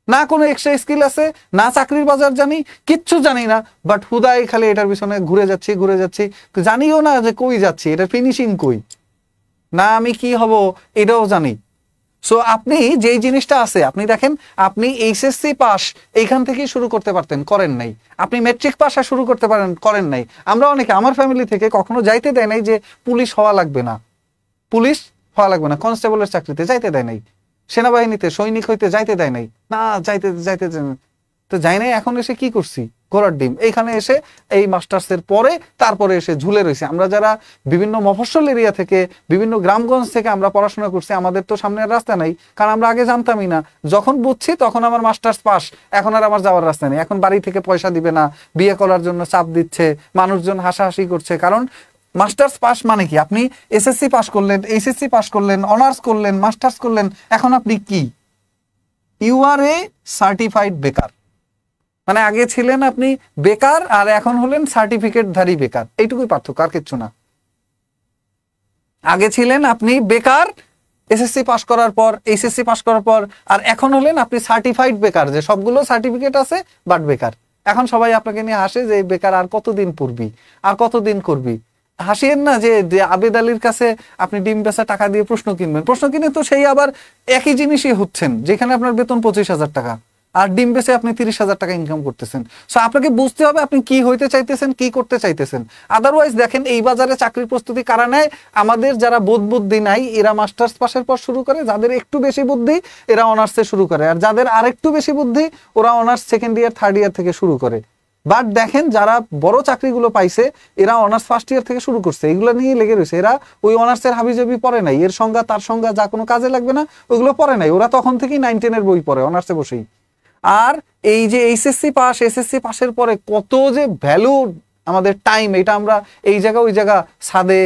না কোনো এক্সট্রা স্কিল আছে, না চাকরির বাজার জানি, কিচ্ছু জানি না, বাট হুদাই খালি এটার পিছনে ঘুরে যাচ্ছি, জানিও না যে কই যাচ্ছি, এটা ফিনিশিং কই, না আমি কি হব এটাও জানি। সো আপনি যেই জিনিসটা আছে, আপনি দেখেন, আপনি এইচএসসি পাস এইখান থেকেই শুরু করতে পারতেন, করেন নাই। আপনি মেট্রিক পাশা শুরু করতে পারেন, করেন নাই। আমরা অনেকে, আমার ফ্যামিলি থেকে কখনো যাইতে দেয় নাই যে পুলিশ হওয়া লাগবে না, পুলিশ হওয়া লাগবে না, কনস্টেবলের চাকরিতে যাইতে দেয় নাই, সেনাবাহিনীতে সৈনিক হইতে যাইতে দেয় নাই, না যাইতে যাইতে তো যাই নাই। এখন এসে কি করছি? ঘোড়ার ডিম। এইখানে এসে এই মাস্টার্সের পরে তারপরে এসে ঝুলে রয়েছে। আমরা যারা বিভিন্ন মফস্বল এরিয়া থেকে, বিভিন্ন গ্রামগঞ্জ থেকে আমরা পড়াশোনা করছি, আমাদের তো সামনে আর রাস্তা নাই, কারণ আমরা আগে জানতামই না। যখন বুঝছি তখন আমার মাস্টার্স পাস, এখন আর আমার যাওয়ার রাস্তা নেই। এখন বাড়ি থেকে পয়সা দিবে না, বিয়ে করার জন্য চাপ দিচ্ছে, মানুষজন হাসাহাসি করছে। কারণ মাস্টার্স পাস মানে কি? আপনি এসএসসি পাস করলেন, এইচএসসি পাস করলেন, অনার্স করলেন, মাস্টার্স করলেন, এখন আপনি কি? ইউ আর এ সার্টিফাইড বেকার। মানে আগে ছিলেন আপনি বেকার, আর এখন হলেন সার্টিফিকেটধারী বেকার। এইটুকুই পার্থক্য, আর কিচ্ছু না। আগে ছিলেন আপনি বেকার এসএসসি পাস করার পর, এইচএসসি পাস করার পর, আর এখন হলেন আপনি সার্টিফাইড বেকার, যে সবগুলো সার্টিফিকেট আছে বাট বেকার। এখন সবাই আপনাকে নিয়ে হাসে যে বেকার আর কতদিন পড়বি, আর কতদিন করবি। হাসিয়েন না যে আবেদ আলীর কাছে আপনি ডিম বেচা টাকা দিয়ে প্রশ্ন কিনবেন, প্রশ্ন কিনে তো সেই আবার একই জিনিসই হচ্ছেন, যেখানে আপনার বেতন 25,000 টাকা, আর ডিম বেচে আপনি 30,000 টাকা ইনকাম করতেছেন। সো আপনাকে বুঝতে হবে আপনি কি হইতে চাইতেছেন, কি করতে চাইতেছেন। আদারওয়াইজ দেখেন এই বাজারে চাকরির প্রস্তুতি কারা নেয়? আমাদের যারা বোধ বুদ্ধি নাই এরা মাস্টার্স পাশের পর শুরু করে, যাদের একটু বেশি বুদ্ধি এরা অনার্সে শুরু করে, আর যাদের আরেকটু বেশি বুদ্ধি ওরা honours second year third year থেকে শুরু করে। বাট দেখেন যারা বড় চাকরিগুলো পাইছে এরা অনার্স ফার্স্ট ইয়ার থেকে শুরু করছে, এগুলো নিয়ে লেগে রয়েছে। এরা ওই অনার্সের হাবিজাবি পড়ে নাই, এর সংজ্ঞা তার সংজ্ঞা যা কোনো কাজে লাগবে না ওইগুলো পড়ে নাই। ওরা তখন থেকেই 9-10 বই পড়ে অনার্সে বসেই। আর এই যে এইচএসসি পাস, এসএসসি পাসের পরে কত যে ভ্যালু আমাদের টাইম, এটা আমরা এই জায়গা ওই জায়গা ছাদে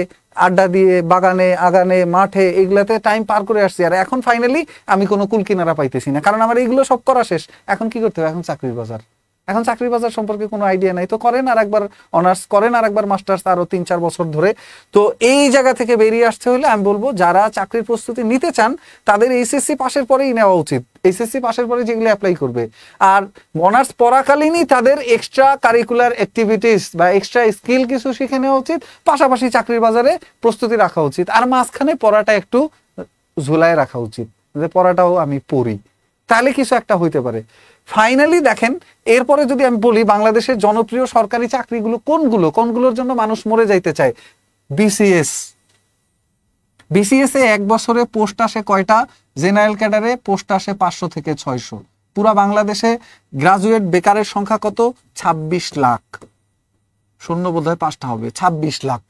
আড্ডা দিয়ে, বাগানে আগানে মাঠে এগুলাতে টাইম পার করে আসছি। আর এখন ফাইনালি আমি কোনো কুল কিনারা পাইতেছি না, কারণ আমার এইগুলো সব করা শেষ। এখন কি করতে হবে? এখন চাকরির বাজার। এখন চাকরির বাজার সম্পর্কে কোনো আইডিয়া নাই, তো করেন আর একবার অনার্স, করেন আর একবার মাস্টার্স, আরো 3-4 বছর ধরে। তো এই জায়গা থেকে বেরিয়ে আসতে হলে আমি বলবো যারা চাকরির প্রস্তুতি নিতে চান তাদের এইচএসসি পাশের পরেই নেওয়া উচিত। এইচএসসি পাশের পরে যেগুলো অ্যাপ্লাই করবে, আর অনার্স পড়াকালীনই তাদের এক্সট্রা কারিকুলার অ্যাক্টিভিটিস বা এক্সট্রা স্কিল কিছু শিখে নেওয়া উচিত, পাশাপাশি চাকরির বাজারে প্রস্তুতি রাখা উচিত। আর মাঝখানে পড়াটা একটু ঝুলায় রাখা উচিত, যে পড়াটাও আমি পড়ি, তাহলে কিছু একটা হইতে পারে। ফাইনালি দেখেন, এরপরে যদি আমি বলি বাংলাদেশের জনপ্রিয় সরকারি চাকরিগুলো কোনগুলোর জন্য মানুষ মরে যাইতে চায়? বিসিএস। বিসিএস এ এক বছরে পোস্ট আসে কয়টা? জেনারেল ক্যাডারে পোস্ট আসে 500 থেকে 600। পুরা বাংলাদেশে গ্রাজুয়েট বেকারের সংখ্যা কত? 26 লাখ। শূন্য বোধহয় 5টা হবে, 26 লাখ।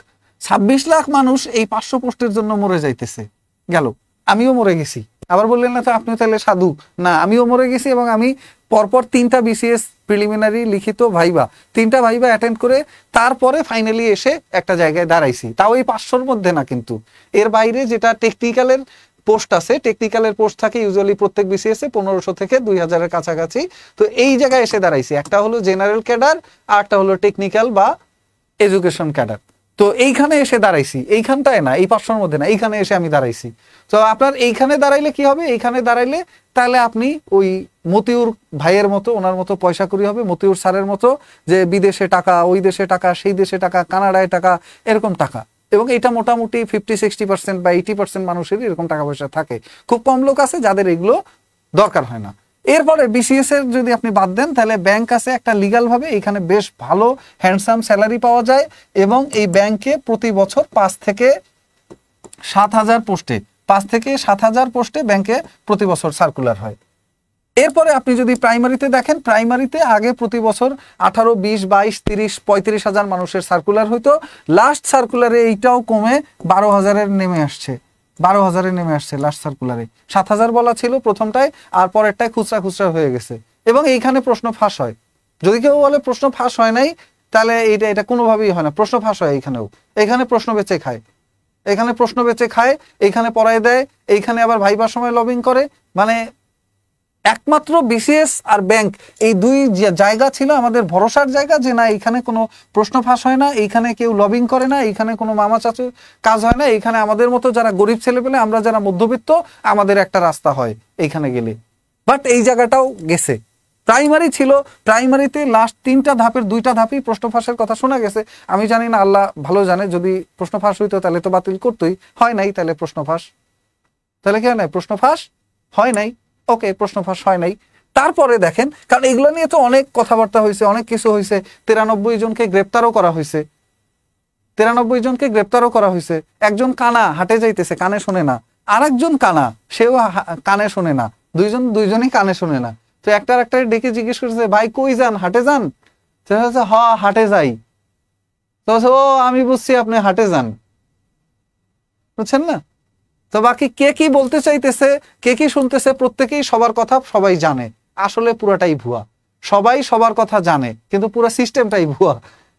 26 লাখ মানুষ এই 500 পোস্টের জন্য মরে যাইতেছে। গেল, আমিও মরে গেছি। আবার বললেন না তো আপনিও তাহলে সাধু? না, আমিও মরে গেছি, এবং আমি পরপর 3টা বিসিএস প্রিলিমিনারি লিখিত ভাইবা, 3টা ভাইবা অ্যাটেন্ড করে তারপরে ফাইনালি এসে একটা জায়গায় দাঁড়াইছি। তাও এই 500-র মধ্যে না, কিন্তু এর বাইরে যেটা টেকনিক্যালের পোস্ট আছে, টেকনিক্যালের পোস্ট থাকে ইউজুয়ালি প্রত্যেক বিসিএস এ 1500 থেকে 2000-এর কাছাকাছি। তো এই জায়গায় এসে দাঁড়াইছি। একটা হলো জেনারেল ক্যাডার, আর একটা হলো টেকনিক্যাল বা এডুকেশন ক্যাডার। তো এইখানে এসে দাঁড়াইছি, এইখানটায় না, এই 500-র মধ্যে না, এইখানে এসে আমি দাঁড়াইছি। তো আপনার এইখানে দাঁড়াইলে কি হবে? এইখানে দাঁড়াইলে তাহলে আপনি ওই মতিউর ভাইয়ের মতো, ওনার মতো পয়সা করি হবে, মতিউর স্যারের মতো, যে বিদেশে টাকা, ওই দেশে টাকা, সেই দেশে টাকা, কানাডায় টাকা, এরকম টাকা। এবং এটা মোটামুটি 50-60% বা 80% মানুষেরই এরকম টাকা পয়সা থাকে। খুব কম লোক আছে যাদের এগুলো দরকার হয় না। এরপরে বিসিএস এর যদি আপনি বাদ দেন, তাহলে ব্যাংক আছে একটা লিগাল ভাবে, এখানে বেশ ভালো হ্যান্ডসাম স্যালারি পাওয়া যায়, এবং এই ব্যাংকে প্রতি বছর 5 থেকে 7,000 পোস্টে, 5 থেকে 7,000 পোস্টে ব্যাংকে প্রতি বছর সার্কুলার হয়। এরপরে আপনি যদি প্রাইমারিতে দেখেন, প্রাইমারিতে আগে প্রতি বছর 18, 20, 22, 30, 35,000 মানুষের সার্কুলার হইতো। লাস্ট সার্কুলারে এইটাও কমে 12,000-এর নেমে আসছে, 12,000-এ নেমে আসছে লাস্ট সার্কুলারে। 7,000 বলা ছিল প্রথমটায়, আর পরেরটায় খুচরা খুচরা হয়ে গেছে। এবং এইখানে প্রশ্ন ফাঁস হয়। যদি কেউ বলে প্রশ্ন ফাঁস হয় নাই, তাহলে এটা কোনোভাবেই হয় না। প্রশ্ন ফাঁস হয় এইখানেও। এখানে প্রশ্ন বেচে খায়, এখানে প্রশ্ন বেচে খায়, এইখানে পড়ায় দেয়, এইখানে আবার ভাইবার সময় লবিং করে। মানে একমাত্র বিসিএস আর ব্যাংক, এই দুই জায়গা ছিল আমাদের ভরসার জায়গা, যে না এইখানে কোনো প্রশ্ন ফাঁস হয় না, এইখানে কেউ লবিং করে না, এইখানে কোনো মামা চাচু কাজ হয় না, এইখানে আমাদের মতো যারা গরিব ছেলে পেলে, আমরা যারা মধ্যবিত্ত, আমাদের একটা রাস্তা হয় এইখানে গেলে। বাট এই জায়গাটাও গেছে। প্রাইমারি ছিল, প্রাইমারিতে লাস্ট 3টা ধাপের 2টা ধাপই প্রশ্ন ফাঁসের কথা শোনা গেছে। আমি জানি না, আল্লাহ ভালো জানে, যদি প্রশ্ন ফাঁস হইতো তাহলে তো বাতিল করতোই। হয় নাই, তাহলে প্রশ্ন ফাঁস, তাহলে কি হয় নাই? প্রশ্ন ফাঁস হয় নাই। ওকে, প্রশ্ন ফাঁস হয় নাই। তারপরে দেখেন, কারণ এগুলো নিয়ে তো অনেক কথাবার্তা হয়েছে, অনেক কিছু হয়েছে। 93 জনকে গ্রেপ্তারও করা হয়েছে, 93 জনকে গ্রেপ্তারও করা হয়েছে। একজন কানা হাটে যাইতেছে, কানে শোনে না, আর একজন কানা, সেও কানে শোনে না, দুইজনই কানে শোনে না। তো একটা ডেকে জিজ্ঞেস করছে, ভাই কই যান? হাটে যান? হ হাটে যাই, তো ও আমি বুঝছি আপনি হাটে যান, বুঝছেন না? তো বাকি কে কি বলতে চাইতেছে, কে কি শুনতেছে, প্রত্যেকেই সবার কথা সবাই জানে, আসলে পুরাটাই ভুয়া। সবাই সবার কথা জানে কিন্তু পুরো সিস্টেমটাই ভুয়া।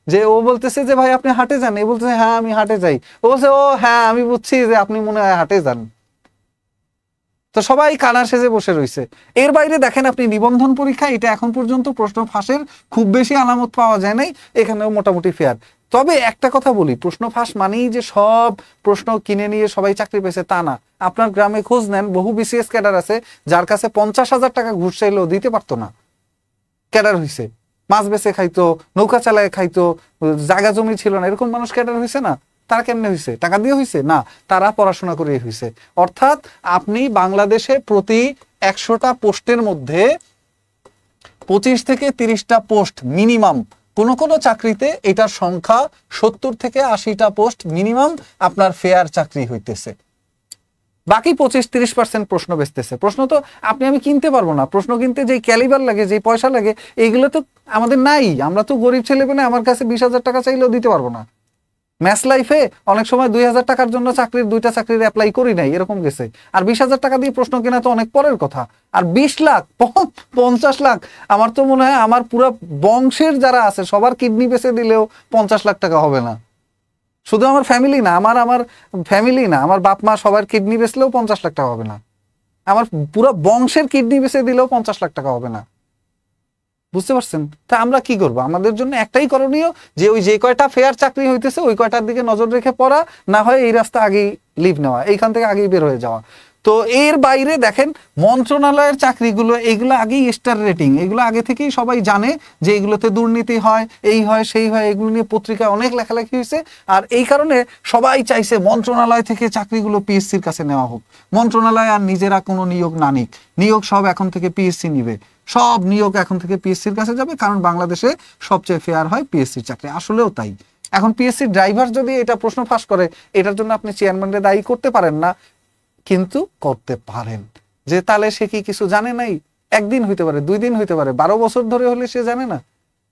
যে ও বলতেছে যে ভাই আপনি হাটে যান, এ বলতেছে হ্যাঁ আমি হাটে যাই, ও বলছে ও হ্যাঁ আমি বুঝছি যে আপনি মনে হয় হাটে যান। তো সবাই কানা সেজে বসে রয়েছে। এর বাইরে দেখেন আপনি নিবন্ধন পরীক্ষা, এটা এখন পর্যন্ত প্রশ্ন ফাঁসের খুব বেশি আলামত পাওয়া যায় নাই, এখানেও মোটামুটি ফেয়ার। তবে একটা কথা বলি, প্রশ্ন ফাঁস মানেই যে সব প্রশ্ন কিনে নিয়ে সবাই চাকরি পেয়েছে তা না। আপনার গ্রামে খোঁজ নেন, বহু বিসিএস ক্যাডার আছে যার কাছে 50,000 টাকা ঘুষ চাইলেও দিতে পারতো না, ক্যাডার হয়েছে। মাছ বেচে খাইতো, নৌকা চালায় খাইতো, জায়গা জমি ছিল না, এরকম মানুষ ক্যাডার হয়েছে না। তারা কেমনে হয়েছে? টাকা দিয়ে হয়েছে না, তারা পড়াশোনা করে হয়েছে। অর্থাৎ আপনি বাংলাদেশে প্রতি 100টা পোস্টের মধ্যে 25 থেকে 30টা পোস্ট মিনিমাম, কোন কোন চাকরিতে এটার সংখ্যা 70 থেকে 80টা পোস্ট মিনিমাম আপনার ফেয়ার চাকরি হইতেছে। বাকি 25-30% প্রশ্ন বেচতেছে। প্রশ্ন তো আপনি আমি কিনতে পারবো না, প্রশ্ন কিনতে যেই ক্যালিবার লাগে, যেই পয়সা লাগে, এইগুলো তো আমাদের নাই। আমরা তো গরিব ছেলে পেলে, আমার কাছে 20,000 টাকা চাইলেও দিতে পারবো না। ম্যাথ লাইফে অনেক সময় 2,000 টাকার জন্য দুইটা চাকরির অ্যাপ্লাই করি নাই, এরকম গেছে। আর 20,000 টাকা দিয়ে প্রশ্ন কেনা তো অনেক পরের কথা। আর 20 লাখ 50 লাখ, আমার তো মনে হয় আমার পুরো বংশের যারা আছে সবার কিডনি বেচে দিলেও 50 লাখ টাকা হবে না। শুধু আমার ফ্যামিলি না, আমার ফ্যামিলি না, আমার বাপ মা সবার কিডনি বেচলেও 50 লাখ টাকা হবে না। আমার পুরো বংশের কিডনি বেচে দিলেও 50 লাখ টাকা হবে না। বুঝতে পারছেন? তা আমরা কি করব? আমাদের জন্য একটাই করণীয়, যে ওই যে কয়টা ফেয়ার চাকরি হইতেছে ওই কয়টার দিকে নজর রেখে পড়া, না হয় এই রাস্তা আগেই লিভ নেওয়া, এইখান থেকে আগেই বের হয়ে যাওয়া। তো এর বাইরে দেখেন মন্ত্রণালয়ের চাকরিগুলো, এইগুলো আগেই স্টার রেটিং, এগুলো আগে থেকেই সবাই জানে যে এগুলোতে দুর্নীতি হয়, এই হয় সেই হয়, এগুলো নিয়ে পত্রিকায় অনেক লেখালেখি হয়েছে। আর এই কারণে সবাই চাইছে মন্ত্রণালয় থেকে চাকরিগুলো পিএসসির কাছে নেওয়া হোক। মন্ত্রণালয় আর নিজেরা কোনো নিয়োগ না নিক, নিয়োগ সব এখন থেকে পিএসসি নিবে, সব নিয়োগ এখন থেকে পিএসসির কাছে যাবে, কারণ বাংলাদেশে সবচেয়ে ফেয়ার হয় পিএসসির চাকরি। আসলেও তাই। এখন পিএসসি ড্রাইভার যদি এটা প্রশ্ন ফাঁস করে, এটার জন্য আপনি চেয়ারম্যানকে দায়ী করতে পারেন না, কিন্তু করতে পারেন যে তাহলে সে কি কিছু জানে নাই? একদিন হইতে পারে, 2 দিন হইতে পারে, 12 বছর ধরে হলে সে জানে না?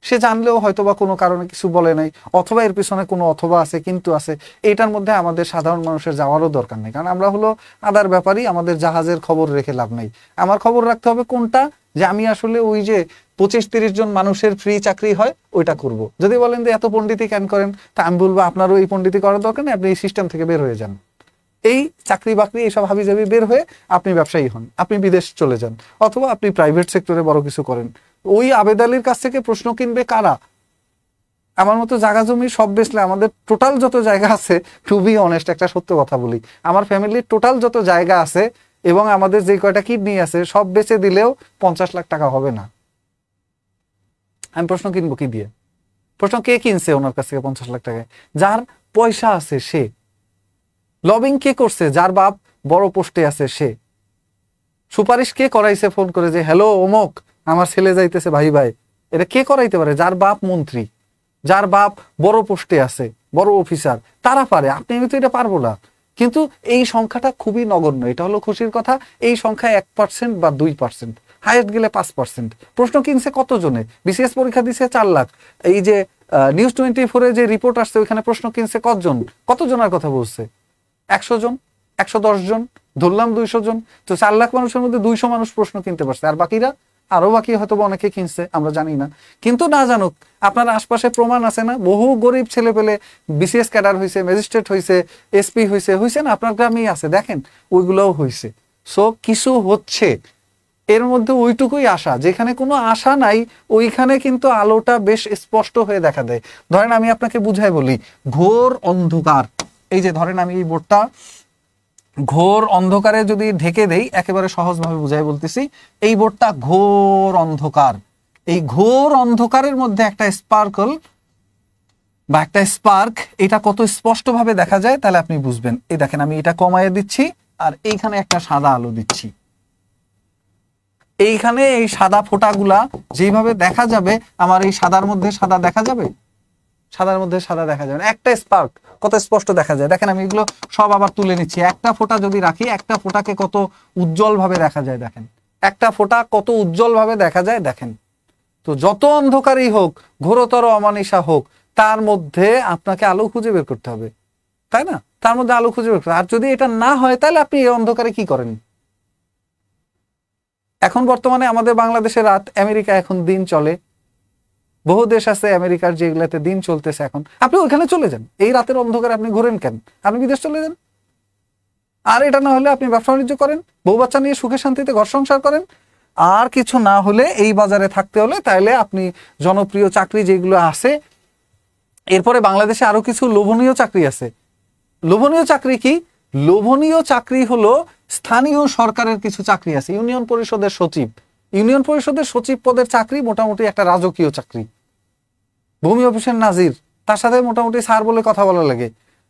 সে জানলেও হয়তো বা কোনো কারণে কিছু বলে নাই, অথবা এর পিছনে কোনো অথবা আছে কিন্তু আছে। এইটার মধ্যে আমাদের সাধারণ মানুষের যাওয়ারও দরকার নেই, কারণ আমরা হলো আদার ব্যাপারই, আমাদের জাহাজের খবর রেখে লাভ নাই। আমার খবর রাখতে হবে কোনটা, যে আমি আসলে ওই যে 25-30 জন মানুষের ফ্রি চাকরি হয় ওইটা করব। যদি বলেন যে এত পণ্ডিতি কেন করেন, তা আমি বলবো আপনারও এই পণ্ডিতি করার দরকার নেই, আপনি এই সিস্টেম থেকে বের হয়ে যান। এই চাকরি বাকরি এইসব হাবিজাবি বের হয়ে আপনি ব্যবসায়ী হন, আপনি বিদেশ চলে যান, অথবা আপনি প্রাইভেট সেক্টরে বড় কিছু করেন। ওই আবেদ আলীর কাছ থেকে প্রশ্ন কিনবে কারা? আমার মতো জায়গা জমি সব বেচলে, আমাদের টোটাল যত জায়গা আছে, টু বি অনেস্ট একটা সত্য কথা বলি, আমার ফ্যামিলির টোটাল যত জায়গা আছে এবং আমাদের যে কয়টা কিডনি আছে সব বেচে দিলেও 50 লাখ টাকা হবে না। আমি প্রশ্ন কিনবো কি দিয়ে? প্রশ্ন কে কিনছে ওনার কাছ থেকে 50 লাখ টাকায়? যার পয়সা আছে সে। লবিং কে করছে? যার বাপ বড় পোস্টে আছে সে। সুপারিশ কে করাইছে ফোন করে যে হ্যালো অমুক আমার ছেলে যাইতেছে ভাই ভাই, এটা কে করাইতে পারে? যার বাপ মন্ত্রী, যার বাপ বড় পোস্টে আছে, বড় অফিসার, তারা পারে। আপনি আমি তো এটা পারবো না। কিন্তু এই সংখ্যাটা খুবই নগণ্য, এটা হলো খুশির কথা। এই সংখ্যা 1% বা 2%, হাইয়েস্ট গেলে 5%। প্রশ্ন কিনছে কতজনে? বিসিএস পরীক্ষা দিছে 4 লাখ। এই যে নিউজ 24-এ যে রিপোর্ট আসছে ওইখানে প্রশ্ন কিনছে কতজনের কথা বলছে? 100 জন, 110 জন, ধরলাম 200 জন। তো 4 লাখ মানুষের মধ্যে 200 মানুষ প্রশ্ন কিনতে পারছে, আর বাকিরা আরো বাকি হয়তো অনেকে কিনছে, আমরা জানি না। কিন্তু না জানুক, আপনার আশপাশে প্রমাণ আছে না? বহু গরিব ছেলে পেলে বিসিএস ক্যাডার হয়েছে, ম্যাজিস্ট্রেট হয়েছে, এসপি হয়েছে না? আপনার গ্রামেই আছে, দেখেন ওইগুলোও হয়েছে। সো কিছু হচ্ছে, এর মধ্যে ওইটুকুই আশা। যেখানে কোনো আশা নাই ওইখানে কিন্তু আলোটা বেশ স্পষ্ট হয়ে দেখা দেয়। ধরেন আমি আপনাকে বুঝাই বলি, ঘোর অন্ধকার, এই যে ধরেন আমি এই বোর্ডটা ঘোর অন্ধকারে যদি ঢেকে দেই, একেবারে সহজভাবে বুঝাই বলতেছি, এই বোর্ডটা ঘোর অন্ধকার। এই ঘোর অন্ধকারের মধ্যে একটা স্পার্কল বা একটা স্পার্ক, এটা কত স্পষ্ট ভাবে দেখা যায় তাহলে আপনি বুঝবেন। এই দেখেন আমি এটা কমায় দিচ্ছি আর এইখানে একটা সাদা আলো দিচ্ছি। এইখানে এই সাদা ফোঁটাগুলা যেভাবে দেখা যাবে, আমার এই সাদার মধ্যে সাদা দেখা যাবে, সাদার মধ্যে সাদা দেখা যাবে। একটা স্পার্ক কত স্পষ্ট দেখা যায় দেখেন। আমি এগুলো সব আবার তুলে নিচ্ছি। একটা ফোঁটা যদি রাখি, একটা ফোঁটাকে কত উজ্জ্বল ভাবে দেখা যায় দেখেন। একটা ফোঁটা কত উজ্জ্বল ভাবে দেখা যায় দেখেন। তো যত অন্ধকারই হোক, ঘোরতর অমানিসা হোক, তার মধ্যে আপনাকে আলো খুঁজে বের করতে হবে, তাই না? তার মধ্যে আলো খুঁজে বের করতে হবে। আর যদি এটা না হয় তাহলে আপনি এই অন্ধকারে কি করেন? এখন বর্তমানে আমাদের বাংলাদেশে রাত, আমেরিকা এখন দিন চলে, বহু দেশ আছে আমেরিকার যেগুলাতে দিন চলতেছে, এখন আপনি ওইখানে চলে যান। এই রাতের অন্ধকারে আপনি ঘোরেন কেন? আপনি বিদেশ চলে যান। আর এটা না হলে আপনি ব্যবসা বাণিজ্য করেন, বউ বাচ্চা নিয়ে সুখে শান্তিতে ঘর সংসার করেন। আর কিছু না হলে এই বাজারে থাকতে হলে তাহলে আপনি জনপ্রিয় চাকরি যেগুলো আছে, এরপরে বাংলাদেশে আরো কিছু লোভনীয় চাকরি আছে। লোভনীয় চাকরি কি? লোভনীয় চাকরি হলো স্থানীয় সরকারের কিছু চাকরি আছে। ইউনিয়ন পরিষদের সচিব, ইউনিয়ন পরিষদের সচিব পদের চাকরি মোটামুটি একটা রাজকীয় চাকরি। ভূমি অফিসের নাজির, তার সাথে মোটামুটি স্যার বলে কথা বলা লাগে।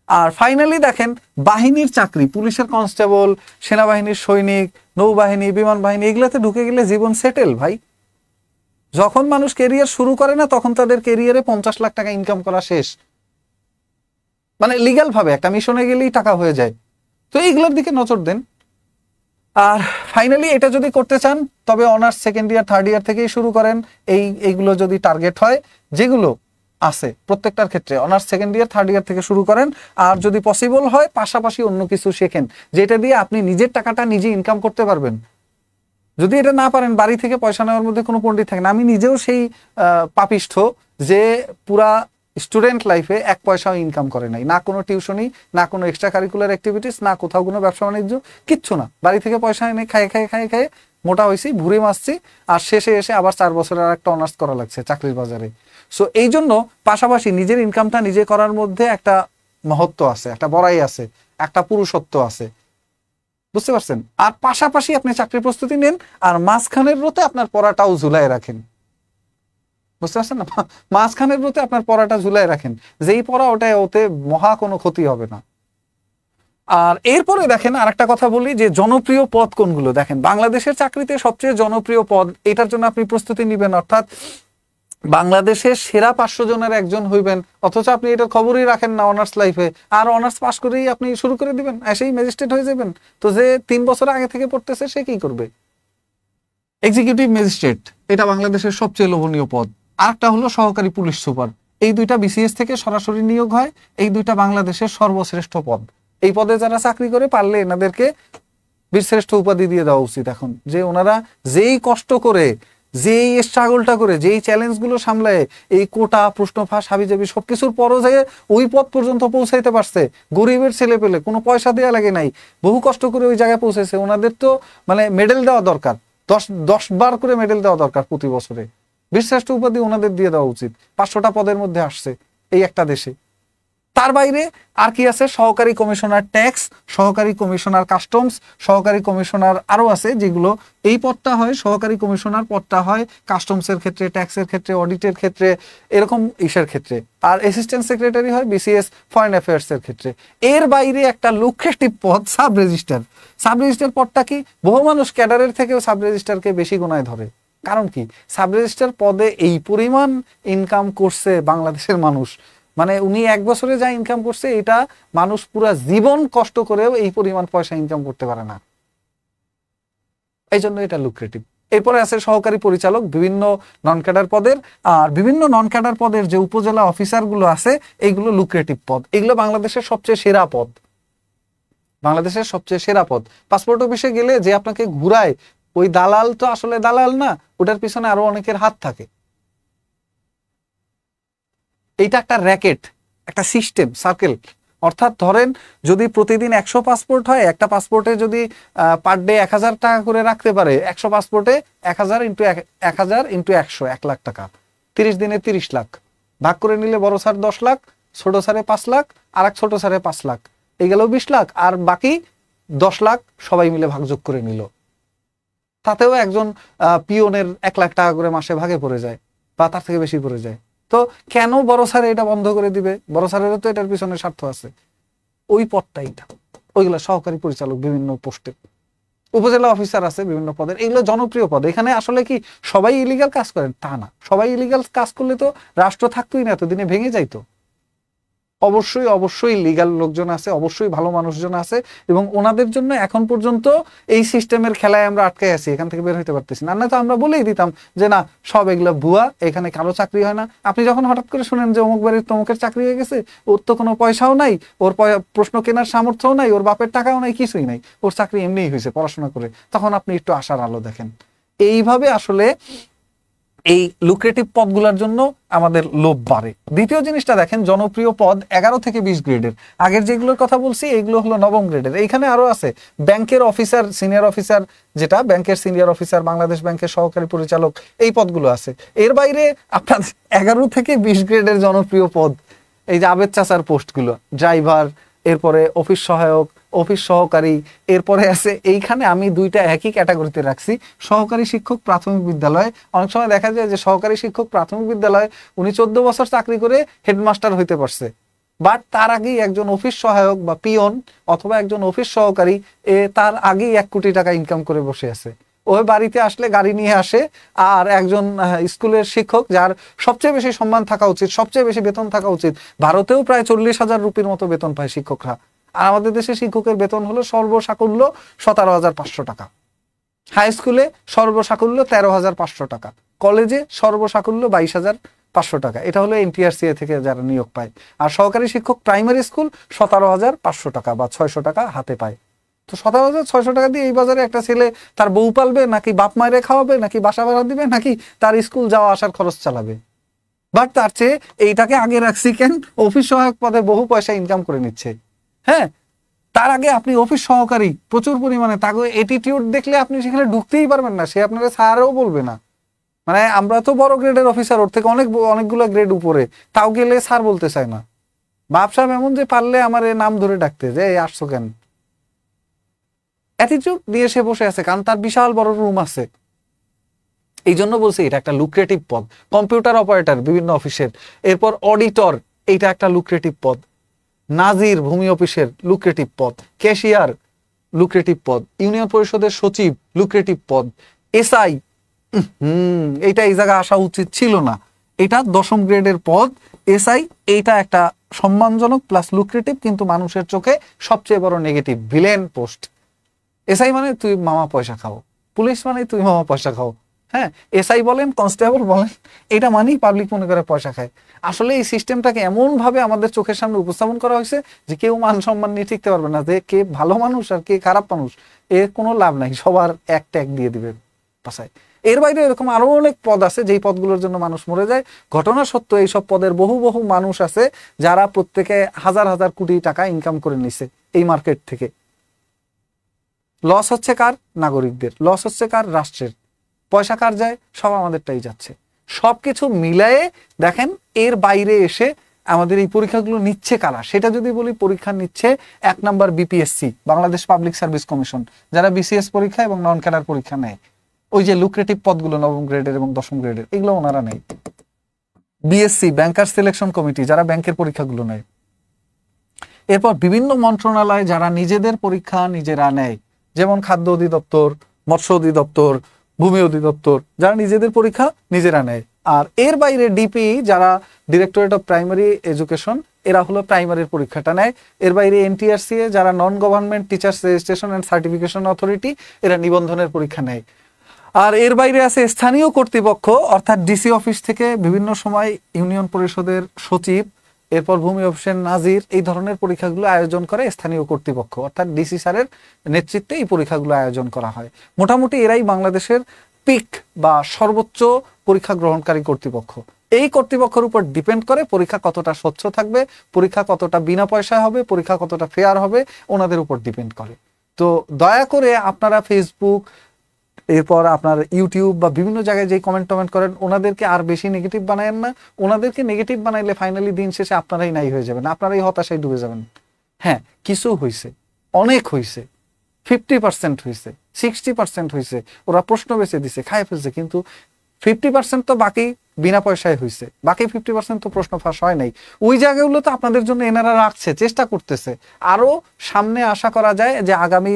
আর ফাইনালি দেখেন বাহিনীর চাকরি, পুলিশের কনস্টেবল, সেনাবাহিনীর সৈনিক, নৌবাহিনী, বিমান বাহিনী, এগুলাতে ঢুকে গেলে জীবন সেটেল ভাই। যখন মানুষ কেরিয়ার শুরু করে না তখন তাদের কেরিয়ারে 50 লাখ টাকা ইনকাম করা শেষ, মানে লিগ্যাল ভাবে একটা মিশনে গেলেই টাকা হয়ে যায়। তো এইগুলোর দিকে নজর দেন। আর ফাইনালি এটা যদি করতে চান তবে honours second year third year থেকেই শুরু করেন। এইগুলো যদি টার্গেট হয়, যেগুলো আছে প্রত্যেকটার ক্ষেত্রে honours second year third year থেকে শুরু করেন। আর যদি পসিবল হয় পাশাপাশি অন্য কিছু শেখেন, যেটা দিয়ে আপনি নিজের টাকাটা নিজে ইনকাম করতে পারবেন। যদি এটা না পারেন, বাড়ি থেকে পয়সা নেওয়ার মধ্যে কোনো পণ্ডিত থাকে না। আমি নিজেও সেই পাপিষ্ঠ যে পুরা স্টুডেন্ট লাইফে 1 পয়সাও ইনকাম করে নাই, না কোনো টিউশনি, না কোনো এক্সট্রা কারিকুলার অ্যাক্টিভিটিস, না কোথাও কোনো ব্যবসা বাণিজ্য, কিচ্ছু না। বাড়ি থেকে পয়সা এনে খায়ে মোটা হয়েছি, ভুঁড়ি মারছি, আর শেষে এসে আবার 4 বছরের আর একটা অনার্স করা লাগছে চাকরির বাজারে। সো এই জন্য পাশাপাশি নিজের ইনকামটা নিজে করার মধ্যে একটা মহত্ব আছে, একটা বড়াই আছে, একটা পুরুষত্ব আছে, বুঝতে পারছেন? আর পাশাপাশি আপনি চাকরির প্রস্তুতি নেন, আর মাঝখানের রোতে আপনার পড়াটাও ঝুলাই রাখেন, বুঝতে পারছেন না? মাঝখানের রোতে আপনার পড়াটা ঝুলাই রাখেন, যেই পড়া ওটাই, ওতে মহা কোনো ক্ষতি হবে না। আর এরপরে দেখেন আরেকটা কথা বলি, যে জনপ্রিয় পদ কোনগুলো। দেখেন বাংলাদেশের চাকরিতে সবচেয়ে জনপ্রিয় পদ, এটার জন্য আপনি প্রস্তুতি নেবেন, অর্থাৎ বাংলাদেশের সেরা 500 জনের একজন হইবেন, অথচ আপনি এটার খবরই রাখেন না অনার্স লাইফে। আর অনার্স পাস করেই আপনি শুরু করে দিবেন, এসেই ম্যাজিস্ট্রেট হয়ে যাবেন। তো যে 3 বছর আগে থেকে পড়তেছে সে কি করবে? এক্সিকিউটিভ ম্যাজিস্ট্রেট, এটা বাংলাদেশের সবচেয়ে লোভনীয় পদ। আরেকটা হলো সহকারী পুলিশ সুপার। এই দুইটা বিসিএস থেকে সরাসরি নিয়োগ হয়। এই দুইটা বাংলাদেশের সর্বশ্রেষ্ঠ পদ। এই পদে যারা চাকরি করে, পারলে এনাদেরকে বীরশ্রেষ্ঠ উপাধি দিয়ে দেওয়া উচিত এখন। যে ওনারা যেই কষ্ট করে, যেই স্ট্রাগলটা করে, যেই চ্যালেঞ্জগুলো সামলায়, এই কোটা, প্রশ্ন ফাঁস, হাবিজাবি সবকিছুর পরও যে ওই পদ পর্যন্ত পৌঁছাইতে পারছে, গরিবের ছেলে পেলে, কোনো পয়সা দেওয়া লাগে নাই, বহু কষ্ট করে ওই জায়গায় পৌঁছেছে, ওনাদের তো মানে মেডেল দেওয়া দরকার, 10 বার করে মেডেল দেওয়া দরকার প্রতি বছরে। বীরশ্রেষ্ঠ উপাধি ওনাদের দিয়ে দেওয়া উচিত। 500টা পদের মধ্যে আসছে এই একটা দেশে। তার বাইরে আর কি আছে? সহকারী কমিশনার ট্যাক্স, সহকারী কমিশনার কাস্টমস, সহকারী কমিশনার আরো আছে যেগুলো। এই পদটা হয় সহকারী কমিশনার পদটা হয় কাস্টমসের ক্ষেত্রে, ট্যাক্সের ক্ষেত্রে, অডিটের ক্ষেত্রে, এরকম ইসের ক্ষেত্রে। আর অ্যাসিস্ট্যান্ট সেক্রেটারি হয় বিসিএস ফরেন অ্যাফেয়ার্স এর ক্ষেত্রে। এর বাইরে একটা লুক্রেটিভ পদ সাব রেজিস্ট্রার। সাব রেজিস্ট্রার পদটা কি? বহু মানুষ ক্যাডারের থেকেও সাব রেজিস্ট্রারকে বেশি গোনায় ধরে। কারণ কি? সাব রেজিস্ট্রার পদে এই পরিমাণ ইনকাম করছে বাংলাদেশের মানুষ, মানে উনি 1 বছরে যা ইনকাম করছে এটা মানুষ পুরা জীবন কষ্ট করেও এই পরিমাণ পয়সা ইনকাম করতে পারে না। এই জন্য এটা লুক্রেটিভ। এরপরে আছে সহকারী পরিচালক, বিভিন্ন নন ক্যাডার পদের। আর বিভিন্ন নন ক্যাডার পদের যে উপজেলা অফিসার গুলো আছে, এইগুলো লুক্রেটিভ পদ। এগুলো বাংলাদেশের সবচেয়ে সেরা পদ, বাংলাদেশের সবচেয়ে সেরা পদ। পাসপোর্ট অফিসে গেলে যে আপনাকে ঘুরায়, ওই দালাল তো আসলে দালাল না, ওটার পিছনে আরো অনেকের হাত থাকে। এইটা একটা র্যাকেট, একটা সিস্টেম, সার্কেল। অর্থাৎ ধরেন যদি প্রতিদিন 100 পাসপোর্ট হয়, একটা পাসপোর্টে যদি পার ডে 1000 টাকা করে রাখতে পারে, 100 পাসপোর্টে 1000 ইন্টু 1000 ইন্টু 100, 1 লাখ টাকা। 30 দিনে 30 লাখ ভাগ করে নিলে বড় স্যার 10 লাখ, ছোট স্যারে 5 লাখ, আর এক ছোট স্যারে 5 লাখ, এই গেল 20 লাখ। আর বাকি 10 লাখ সবাই মিলে ভাগযোগ করে নিল। তাতেও একজন পিওনের 1 লাখ টাকা করে মাসে ভাগে পড়ে যায়, বা তার থেকে বেশি পড়ে যায়। তো কেন বড় স্যার এটা বন্ধ করে দিবে? বড় স্যারেরও তো এটার পিছনে স্বার্থ আছে। ওই পদটা এইটা, ওইগুলো সহকারী পরিচালক বিভিন্ন পোস্টে। উপজেলা অফিসার আছে বিভিন্ন পদের, এগুলো জনপ্রিয় পদ। এখানে আসলে কি সবাই ইলিগাল কাজ করেন? তা না। সবাই ইলিগাল কাজ করলে তো রাষ্ট্র থাকতোই না, এতদিনে ভেঙে যাইতো। অবশ্যই অবশ্যই লিগ্যাল লোকজন আছে, অবশ্যই ভালো মানুষজন আছে, এবং ওনাদের জন্য এখন পর্যন্ত এই সিস্টেমের খেলায় আমরা আটকে আছি, এখান থেকে বের হইতে পারতেছি না। না তো আমরা বলেই দিতাম যে না, সব এগুলো ভুয়া, এখানে কারো চাকরি হয় না। আপনি যখন হঠাৎ করে শুনেন যে অমুক বাড়ির তমুকের চাকরি হয়ে গেছে, ওর তো কোনো পয়সাও নাই, ওর প্রশ্ন কেনার সামর্থ্যও নাই, ওর বাপের টাকাও নাই, কিছুই নাই, ওর চাকরি এমনিই হয়েছে পড়াশোনা করে, তখন আপনি একটু আশার আলো দেখেন। এইভাবে আসলে এই লুক্রেটিভ পদগুলোর জন্য আমাদের লোভ বাড়ে। দ্বিতীয় জিনিসটা দেখেন, জনপ্রিয় পদ 11 থেকে 20 গ্রেডের। আগের যেগুলোর কথা বলছি এগুলো হলো নবম গ্রেডের। এইখানে আরো আছে ব্যাংকের অফিসার, সিনিয়র অফিসার, যেটা ব্যাংকের সিনিয়র অফিসার, বাংলাদেশ ব্যাংকের সহকারী পরিচালক, এই পদগুলো আছে। এর বাইরে আপনার 11 থেকে 20 গ্রেডের জনপ্রিয় পদ, এই যে আবেদ চাচার পোস্টগুলো, ড্রাইভার, এরপরে অফিস সহায়ক, অফিস সহকারী, এরপরে আছে এইখানে আমি দুইটা একই ক্যাটাগরিতে রাখছি, সহকারী শিক্ষক প্রাথমিক বিদ্যালয়। অনেক সময় দেখা যায় যে সহকারী শিক্ষক প্রাথমিক বিদ্যালয় উনি 14 বছর চাকরি করে হেডমাস্টার হইতে পারছে, বাট তার আগেই একজন অফিস সহায়ক বা পিয়ন অথবা একজন অফিস সহকারী তার আগেই 1 কোটি টাকা ইনকাম করে বসে আছে। ওই বাড়িতে আসলে গাড়ি নিয়ে আসে, আর একজন স্কুলের শিক্ষক যার সবচেয়ে বেশি সম্মান থাকা উচিত, সবচেয়ে বেশি বেতন থাকা উচিত, ভারতেও প্রায় 40,000 রুপির মতো বেতন পায় শিক্ষকরা, আর আমাদের দেশে শিক্ষকের বেতন হলো সর্বসাকুল্য 17,500 টাকা, হাই স্কুলে সর্বসাকুল্য 13,500 টাকা, কলেজে সর্বসাকুল্য 22,500 টাকা। এটা হলো এনটিআরসিএ থেকে যারা নিয়োগ পায়। আর সহকারী শিক্ষক প্রাইমারি স্কুল 17,500 টাকা বা 600 টাকা হাতে পায়। তো 17,600 টাকা দিয়ে এই বাজারে একটা ছেলে তার বউ পালবে, নাকি বাপ মায়েরে খাওয়াবে, নাকি বাসা ভাড়া দিবে, নাকি তার স্কুল যাওয়া আসার খরচ চালাবে? বাট তার চেয়ে এইটাকে আগে রাখছি কেন? অফিস সহায়ক পদে বহু পয়সা ইনকাম করে নিচ্ছে। হ্যাঁ, তার আগে আপনি অফিস সহকারী প্রচুর পরিমাণে, তাকে অ্যাটিটিউড দেখলে আপনি সেখানে ঢুকতেই পারবেন না, সে আপনারা স্যারও বলবে না। মানে আমরা তো বড় গ্রেডের অফিসার, ওর থেকে অনেকগুলো গ্রেড উপরে, তাও গেলে স্যার বলতে চায় না। বাপ সাহেব এমন যে পারলে আমার নাম ধরে ডাকতে যে আসছো কেন, অ্যাটিটিউড নিয়ে সে বসে আছে, কারণ তার বিশাল বড় রুম আছে। এই জন্য বলছি এটা একটা লুক্রেটিভ পদ। কম্পিউটার অপারেটর বিভিন্ন অফিসের, এরপর অডিটর, এইটা একটা লুক্রেটিভ পদ। নাজির ভূমি অফিসের লুক্রেটিভ পদ, ক্যাশিয়ার লুক্রেটিভ পদ, ইউনিয়ন পরিষদের সচিব লুক্রেটিভ পদ, এসআই, এইটা এই জায়গায় আসা উচিত ছিল না, এটা 10ম গ্রেডের পদ। এসআই এইটা একটা সম্মানজনক প্লাস লুক্রেটিভ, কিন্তু মানুষের চোখে সবচেয়ে বড় নেগেটিভ ভিলেন পোস্ট। এসআই মানে তুই মামা পয়সা খাও, পুলিশ মানে তুই মামা পয়সা খাও। হ্যাঁ, এসআই বলেন, কনস্টেবল বলেন, এটা মানেই পাবলিক মনে করে পয়সা খায়। আসলে এই সিস্টেমটাকে এমন ভাবে আমাদের চোখের সামনে উপস্থাপন করা হয়েছে যে কেউ মান সম্মান নিয়ে টিকতে পারবে না, যে কে ভালো মানুষ আর কে খারাপ মানুষ, এর কোনো লাভ নাই, সবার এক ট্যাগ দিয়ে দিবে পাশায়। এর বাইরে এরকম আরো অনেক পদ আছে যেই পদগুলোর জন্য মানুষ মরে যায়। ঘটনা সত্য এইসব পদের বহু বহু মানুষ আছে যারা প্রত্যেকে হাজার হাজার কোটি টাকা ইনকাম করে নিছে এই মার্কেট থেকে। লস হচ্ছে কার? নাগরিকদের। লস হচ্ছে কার? রাষ্ট্রের। পয়সা কার যায়? সব আমাদেরটাই যাচ্ছে। সবকিছু মিলায়ে দেখেন, এর বাইরে এসে আমাদের এই পরীক্ষাগুলো নিচ্ছে কারা, সেটা যদি বলি, পরীক্ষা নিচ্ছে 1 number BPSC, Bangladesh public service commission, যারা বিসিএস পরীক্ষা এবং নন ক্যাডার পরীক্ষা নেয়। ওই যে লুক্রেটিভ পদগুলো 9ম গ্রেডের এবং 10ম গ্রেডের, এগুলো ওনারা নেই। বিএসসি, ব্যাংকার সিলেকশন কমিটি, যারা ব্যাংকের পরীক্ষাগুলো নেয়। এরপর বিভিন্ন মন্ত্রণালয় যারা নিজেদের পরীক্ষা নিজেরা নেয়, যেমন খাদ্য অধিদপ্তর, মৎস্য অধিদপ্তর, ভূমি অধিদপ্তর, যারা নিজেদের পরীক্ষা নিজেরা নেয়। আর এর বাইরে ডিপি, যারা ডিরেক্টরেট অফ প্রাইমারি এডুকেশন, এরা হলো প্রাইমারির পরীক্ষাটা নেয়। এর বাইরে এনটিআরসিএ, যারা non government teachers registration and certification authority, এরা নিবন্ধনের পরীক্ষা নেয়। আর এর বাইরে আছে স্থানীয় কর্তৃপক্ষ, অর্থাৎ ডিসি অফিস থেকে বিভিন্ন সময় ইউনিয়ন পরিষদের সচিব, এরপর ভূমি অফিসের নাজির, এই ধরনের পরীক্ষাগুলো আয়োজন করে স্থানীয় কর্তৃপক্ষ, অর্থাৎ ডিসি স্যারের নেতৃত্বে এই পরীক্ষাগুলো আয়োজন করা হয়। মোটামুটি এরাই বাংলাদেশের পিক বা সর্বোচ্চ পরীক্ষা গ্রহণকারী কর্তৃপক্ষ। এই কর্তৃপক্ষের উপর ডিপেন্ড করে পরীক্ষা কতটা স্বচ্ছ থাকবে, পরীক্ষা কতটা বিনা পয়সায় হবে, পরীক্ষা কতটা ফেয়ার হবে, ওনাদের উপর ডিপেন্ড করে। তো দয়া করে আপনারা ফেসবুক, এরপর আপনার ইউটিউব বা বিভিন্ন জায়গায় যে কমেন্ট করেন, ওনাদেরকে আর বেশি নেগেটিভ বানায়েন না। ওনাদেরকে নেগেটিভ বানাইলে ফাইনালি দিন শেষে আপনারাই নাই হয়ে যাবেন, আপনারাই হতাশায় ডুবে যাবেন। হ্যাঁ, কিছু হয়েছে, অনেক হয়েছে, 50% হয়েছে, 60% হয়েছে, ওরা প্রশ্ন বেছে দিছে, খায় ফেলছে, কিন্তু 50% তো বাকি বিনা পয়সায় হয়েছে, বাকি 50% তো প্রশ্ন ফাঁস হয় নাই। ওই জায়গাগুলো তো আপনাদের জন্য এনারা রাখছে, চেষ্টা করতেছে। আরো সামনে আশা করা যায় যে আগামী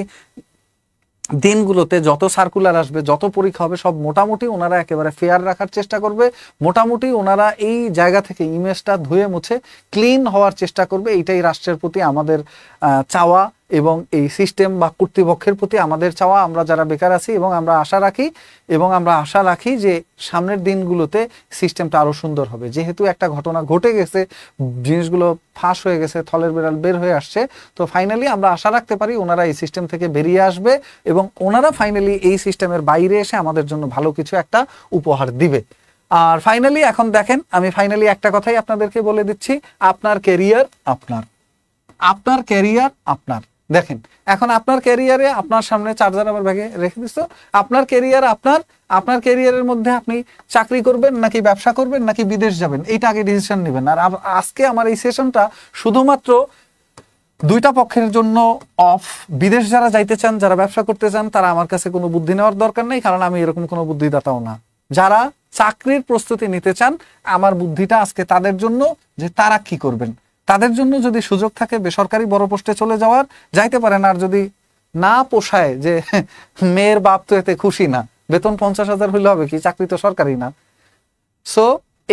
দিনগুলোতে যত সার্কুলার আসবে, যত পরীক্ষা হবে, সব মোটামুটি ওনারা একেবারে ফেয়ার রাখার চেষ্টা করবে। মোটামুটি ওনারা এই জায়গা থেকে ইমেজটা ধুয়ে মুছে ক্লিন হওয়ার চেষ্টা করবে। এইটাই রাষ্ট্রের প্রতি আমাদের চাওয়া এবং এই সিস্টেম বা কর্তৃপক্ষের প্রতি আমাদের চাওয়া, আমরা যারা বেকার আছি। এবং আমরা আশা রাখি যে সামনের দিনগুলোতে সিস্টেমটা আরো সুন্দর হবে। যেহেতু একটা ঘটনা ঘটে গেছে, জিনিসগুলো ফাঁস হয়ে গেছে, থলের বেড়াল বের হয়ে আসছে, তো ফাইনালি আমরা আশা রাখতে পারি ওনারা এই সিস্টেম থেকে বেরিয়ে আসবে এবং ওনারা ফাইনালি এই সিস্টেমের বাইরে এসে আমাদের জন্য ভালো কিছু একটা উপহার দিবে। আর ফাইনালি এখন দেখেন, আমি ফাইনালি একটা কথাই আপনাদেরকে বলে দিচ্ছি, আপনার ক্যারিয়ার আপনার। দেখেন, এখন আপনার ক্যারিয়ারে আপনার সামনে চার্জার আবার ব্যাগে রেখে দিচ্ছ, আপনার ক্যারিয়ার আপনার ক্যারিয়ারের মধ্যে আপনি চাকরি করবেন নাকি ব্যবসা করবেন নাকি বিদেশ যাবেন, এইটা আগে ডিসিশন নেবেন। আর আজকে আমার এই সেশনটা শুধুমাত্র দুইটা পক্ষের জন্য অফ। বিদেশ যারা যাইতে চান, যারা ব্যবসা করতে চান, তারা আমার কাছে কোনো বুদ্ধি নেওয়ার দরকার নেই, কারণ আমি এরকম কোনো বুদ্ধিদাতাও না। যারা চাকরির প্রস্তুতি নিতে চান, আমার বুদ্ধিটা আজকে তাদের জন্য, যে তারা কি করবেন। তাদের জন্য যদি সুযোগ থাকে বেসরকারি বড় পোস্টে চলে যাওয়ার, যাইতে পারেন। আর যদি না পোষায়, যে মেয়ের বাপ তো এতে খুশি না, বেতন 50,000 হইলে হবে কি, চাকরি তো সরকারি না, সো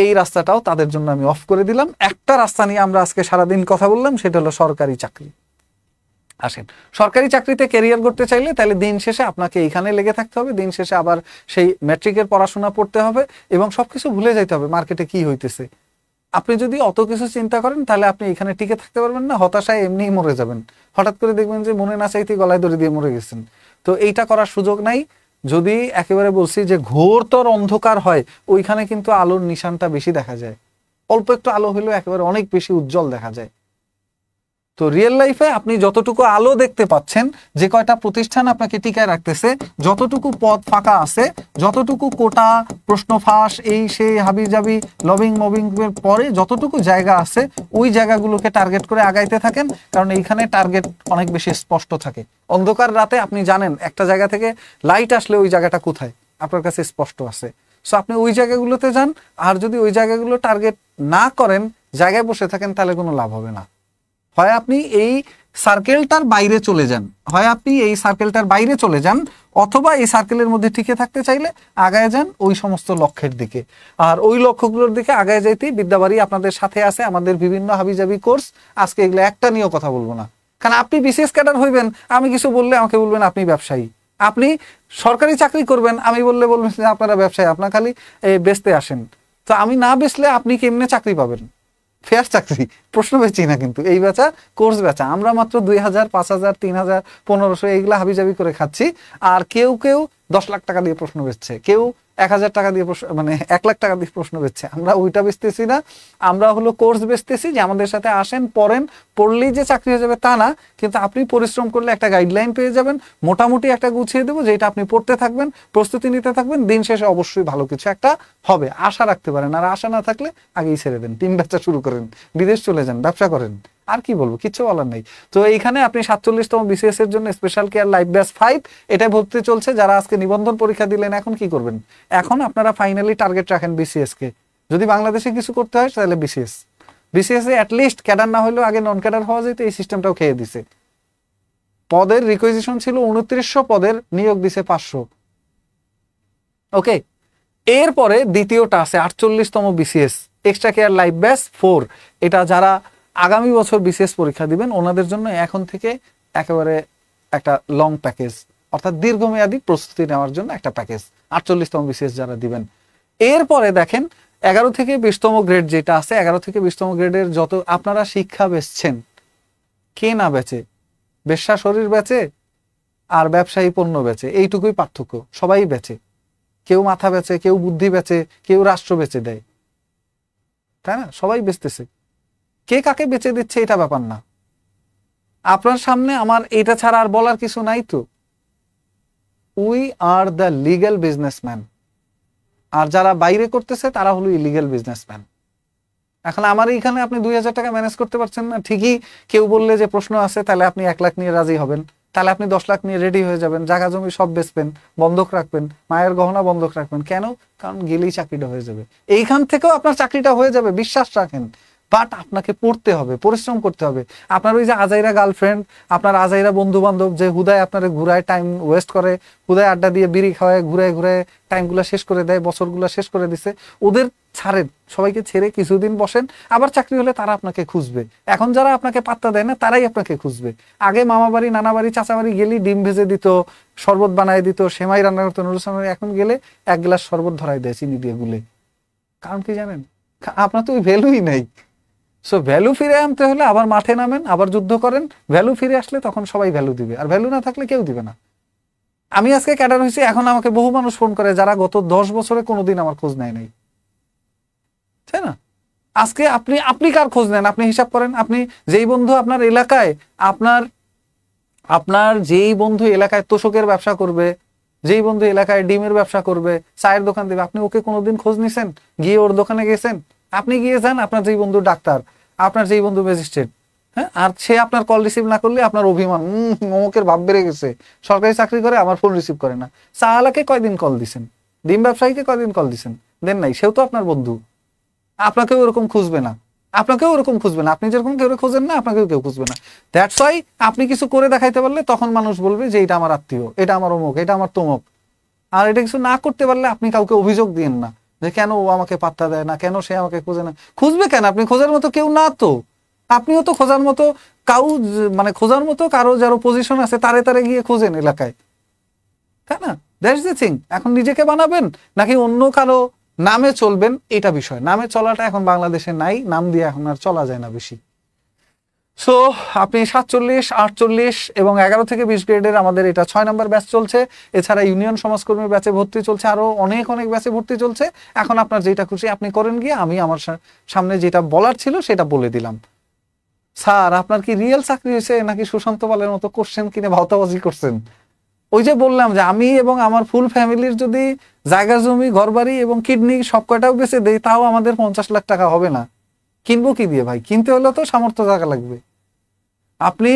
এই রাস্তাটাও তাদের জন্য আমি অফ করে দিলাম। একটা রাস্তা নিয়ে আমরা আজকে সারাদিন কথা বললাম, সেটা হলো সরকারি চাকরি। আসেন, সরকারি চাকরিতে ক্যারিয়ার করতে চাইলে তাহলে দিন শেষে আপনাকে এইখানে লেগে থাকতে হবে, দিন শেষে আবার সেই ম্যাট্রিকের পড়াশোনা পড়তে হবে এবং সবকিছু ভুলে যাইতে হবে মার্কেটে কি হইতেছে। আপনি যদি অত কিছু চিন্তা করেন, তাহলে আপনি এখানে টিকে থাকতে পারবেন না, হতাশায় এমনিই মরে যাবেন। হঠাৎ করে দেখবেন যে মনে না চাইতে গলায় দড়ি দিয়ে মরে গেছেন। তো এইটা করার সুযোগ নাই। যদি একেবারে বলছি যে ঘোরতর অন্ধকার হয়, ওইখানে কিন্তু আলোর নিশানটা বেশি দেখা যায়। অল্প একটু আলো হলেও একেবারে অনেক বেশি উজ্জ্বল দেখা যায়। তো রিয়েল লাইফে আপনি যতটুকু আলো দেখতে পাচ্ছেন, যে কয়টা প্রতিষ্ঠান আপনাকে টিকায় রাখতেছে, যতটুকু পদ ফাঁকা আছে, যতটুকু কোটা, প্রশ্ন ফাঁস, এই সেই হাবিজাবি লবিং মবিং এর পরে যতটুকু জায়গা আছে, ওই জায়গাগুলোকে টার্গেট করে আগাইতে থাকেন, কারণ এইখানে টার্গেট অনেক বেশি স্পষ্ট থাকে। অন্ধকার রাতে আপনি জানেন একটা জায়গা থেকে লাইট আসলে ওই জায়গাটা কোথায় আপনার কাছে স্পষ্ট আছে। সো আপনি ওই জায়গাগুলোতে যান। আর যদি ওই জায়গাগুলো টার্গেট না করেন, জায়গায় বসে থাকেন, তাহলে কোনো লাভ হবে না। হয় আপনি এই সার্কেলটার বাইরে চলে যান, অথবা এই সার্কেলের মধ্যে টিকে থাকতে চাইলে আগায় যান ওই সমস্ত লক্ষ্যের দিকে। আর ওই লক্ষ্যগুলোর দিকে আগায় যাইতেই বিদ্যাবাড়ি আপনাদের সাথে আছে, আমাদের বিভিন্ন হাবিজাবি কোর্স। আজকে এগুলো একটা নিয়েও কথা বলবো না, কারণ আপনি বিসিএস ক্যাডার হইবেন, আমি কিছু বললে আমাকে বলবেন আপনি ব্যবসায়ী। আপনি সরকারি চাকরি করবেন, আমি বললে বলবেন যে আপনারা ব্যবসায়ী, আপনার খালি বেচতে আসেন। তো আমি না বেচলে আপনি কেমনে চাকরি পাবেন? ফেয়ার চাকরি প্রশ্ন বেচি না, কিন্তু এই বেচা কোর্স বেচা। আমরা মাত্র 2,000, 5,000, 3,000, 1,500 এইগুলা হাবিজাবি করে খাচ্ছি। আর কেউ 10 লাখ টাকা দিয়ে প্রশ্ন বেচছে, কেউ 1,000 টাকা দিয়ে মানে 1 লাখ টাকা দিয়ে প্রশ্ন বেচছে। আমরা ওইটা বেচতেছি না, আমরা হলো কোর্স বেচতেছি, যে আমাদের সাথে আসেন, পড়েন, পড়লেই যে চাকরি হয়ে যাবে তা না, কিন্তু আপনি পরিশ্রম করলে একটা গাইডলাইন পেয়ে যাবেন, মোটামুটি একটা গুছিয়ে দেবো, যেটা আপনি পড়তে থাকবেন, প্রস্তুতি নিতে থাকবেন, দিন শেষে অবশ্যই ভালো কিছু একটা হবে, আশা রাখতে পারেন। আর আশা না থাকলে আগেই ছেড়ে দেন, টিম ব্যবসা শুরু করেন, বিদেশ চলে যান, ব্যবসা করেন। আর কি বলবো, কিচ্ছু বলার নেই। তো এইখানে আপনি 47তম বিসিএস এর জন্য স্পেশাল কেয়ার লাইফ ব্যাচ 5 এটাই ভর্তি চলছে। যারা আজকে নিবন্ধন পরীক্ষা দিলেন, এখন কি করবেন? এখন আপনারা ফাইনালি টার্গেট রাখেন বিসিএস কে। যদি বাংলাদেশে কিছু করতে হয় তাহলে বিসিএস এ অ্যাটলিস্ট ক্যাডার না হলেও আগে নন ক্যাডার হওয়া যেত, এই সিস্টেমটাও খেয়ে দিছে। পদের রিকুইজিশন ছিল 2900 পদের, নিয়োগ দিছে 500। ওকে, এরপরে দ্বিতীয়টা আছে 48তম BCS extra care life batch 4। এটা যারা আগামী বছর বিসিএস পরীক্ষা দিবেন, ওনাদের জন্য এখন থেকে একেবারে একটা লং প্যাকেজ, অর্থাৎ দীর্ঘমেয়াদী প্রস্তুতি নেওয়ার জন্য একটা প্যাকেজ 48তম বিসিএস যারা দিবেন। এরপরে দেখেন 11 থেকে 20তম গ্রেড যেটা আছে, 11 থেকে 20তম গ্রেডের যত আপনারা শিক্ষা বেচছেন, কে না বেচে? বেশ্যা শরীর বেচে আর ব্যবসায়ী পণ্য বেচে, এইটুকুই পার্থক্য। সবাই বেচে, কেউ মাথা বেচে, কেউ বুদ্ধি বেচে, কেউ রাষ্ট্র বেচে দেয়, তাই না? সবাই বেচতেছে, কে কাকে বেচে দিচ্ছে এটা ব্যাপার না। আপনার সামনে আমার এটা ছাড়া আর বলার কিছু নাই। তো we are the legal businessman, আর যারা বাইরে করতেছে তারা হলো ইলিগ্যাল বিজনেসম্যান। এখন আমার এইখানে আপনি 2,000 টাকা ম্যানেজ করতে পারছেন না, ঠিকই কেউ বললে যে প্রশ্ন আছে, তাহলে আপনি 1 লাখ নিয়ে রাজি হবেন, তাহলে আপনি 10 লাখ নিয়ে রেডি হয়ে যাবেন, জায়গা জমি সব বেচবেন, বন্ধক রাখবেন, মায়ের গহনা বন্ধক রাখবেন। কেন? কারণ গেলেই চাকরিটা হয়ে যাবে। এইখান থেকেও আপনার চাকরিটা হয়ে যাবে, বিশ্বাস রাখেন। বাট আপনাকে পড়তে হবে, পরিশ্রম করতে হবে। আপনার ওই যে আজাইরা গার্লফ্রেন্ড, আপনার আজাইরা বন্ধু বান্ধব যে হুদায় আপনার ঘুরায়, টাইম ওয়েস্ট করে, হুদায় আড্ডা দিয়ে বিড়ি খাওয়ায়, ঘুরায় ঘুরায় টাইমগুলো শেষ করে দেয়, বছরগুলো শেষ করে দিছে, ওদের ছাড়েন, সবাইকে ছেড়ে কিছুদিন বসেন, আবার চাকরি হলে তারা আপনাকে খুঁজবে। এখন যারা আপনাকে পাত্তা দেয় না তারাই আপনাকে খুঁজবে। আগে মামা বাড়ি, নানা বাড়ি, চাচা বাড়ি গেলেই ডিম ভেজে দিত, শরবত বানায় দিত, সেমাই রান্না করতো নুরুল। এখন গেলে এক গ্লাস শরবত ধরাই দেয় চিনি দিয়ে গুলে। কারণ কি জানেন? আপনার তো ওই ভ্যালুই নেই। সো ভ্যালু ফিরে আনতে হলে আবার মাঠে নামেন, আবার যুদ্ধ করেন। ভ্যালু ফিরে আসলে তখন সবাই ভ্যালু দিবে, আর ভ্যালু না থাকলে কেউ দিবে না। আমি আজকে ক্যাডার হয়েছি, এখন আমাকে বহু মানুষ ফোন করে যারা গত 10 বছরে কোনোদিন আমার খোঁজ নেয় নাই, তাই না? আজকে আপনি কার খোঁজ নেন? আপনি হিসাব করেন। আপনি যেই বন্ধু আপনার এলাকায়, আপনার যেই বন্ধু এলাকায় তোষকের ব্যবসা করবে, যেই বন্ধু এলাকায় ডিমের ব্যবসা করবে, চায়ের দোকান দেবে, আপনি ওকে কোনোদিন খোঁজ নিছেন? গিয়ে ওর দোকানে গেছেন? আপনি গিয়ে যান, আপনার যেই বন্ধু ডাক্তার, আপনার যেই বন্ধু ম্যাজিস্ট্রেট, হ্যাঁ, আর সে আপনার কল রিসিভ না করলে আপনার অভিমান, অমুকের ভাব বেড়ে গেছে, সরকারি চাকরি করে আমার ফোন রিসিভ করে না। চাওয়ালাকে কয়দিন কল দিছেন? ডিম ব্যবসায়ীকে কয়দিন কল দিছেন? দেন নাই, সেও তো আপনার বন্ধু। আপনাকেও ওরকম খুঁজবে না, আপনাকেও ওরকম খুঁজবে না। আপনি যেরকম কেউ খোঁজেন না, আপনাকেও কেউ খুঁজবে না। দ্যাটস ওয়াই আপনি কিছু করে দেখাইতে পারলে তখন মানুষ বলবে যে এটা আমার আত্মীয়, এটা আমার অমুক, এটা আমার তমুক। আর এটা কিছু না করতে পারলে আপনি কাউকে অভিযোগ দিয়েন না যে কেন ও আমাকে পাত্তা দেয় না, কেন সে আমাকে খোঁজে না। খুঁজবে কেন? আপনি খোঁজার মতো কেউ না তো। আপনিও তো খোঁজার মতো খোঁজার মতো কারো যারো পজিশন আছে তারে তারে গিয়ে খোঁজেন এলাকায়, তাই না? That's the thing. এখন নিজেকে বানাবেন নাকি অন্য কারো নামে চলবেন, এটা বিষয়। নামে চলাটা এখন বাংলাদেশে নাই, নাম দিয়ে এখন আর চলা যায় না বেশি। সো আপনি 47, 48 এবং 11 থেকে 20 গ্রেডের আমাদের এটা 6 নম্বর ব্যাচ চলছে। এছাড়া ইউনিয়ন সমাজকর্মী ব্যাচে ভর্তি চলছে, আরো অনেক ব্যাচে ভর্তি চলছে। এখন আপনার যেটা খুশি আপনি করেন গিয়ে। আমি আমার সামনে যেটা বলার ছিল সেটা বলে দিলাম। স্যার আপনার কি রিয়েল চাকরি হয়েছে নাকি সুশান্ত পালের মতো কোশ্চেন কিনে ভাওতাবাজি করছেন? ওই যে বললাম যে আমি এবং আমার ফুল ফ্যামিলির যদি জায়গা জমি, ঘরবাড়ি এবং কিডনি সব কয়টাও বেঁচে দেই, তাও আমাদের 50 লাখ টাকা হবে না। কিনবো কি দিয়ে ভাই? কিনতে হলে তো সামর্থ্য টাকা লাগবে। আপনি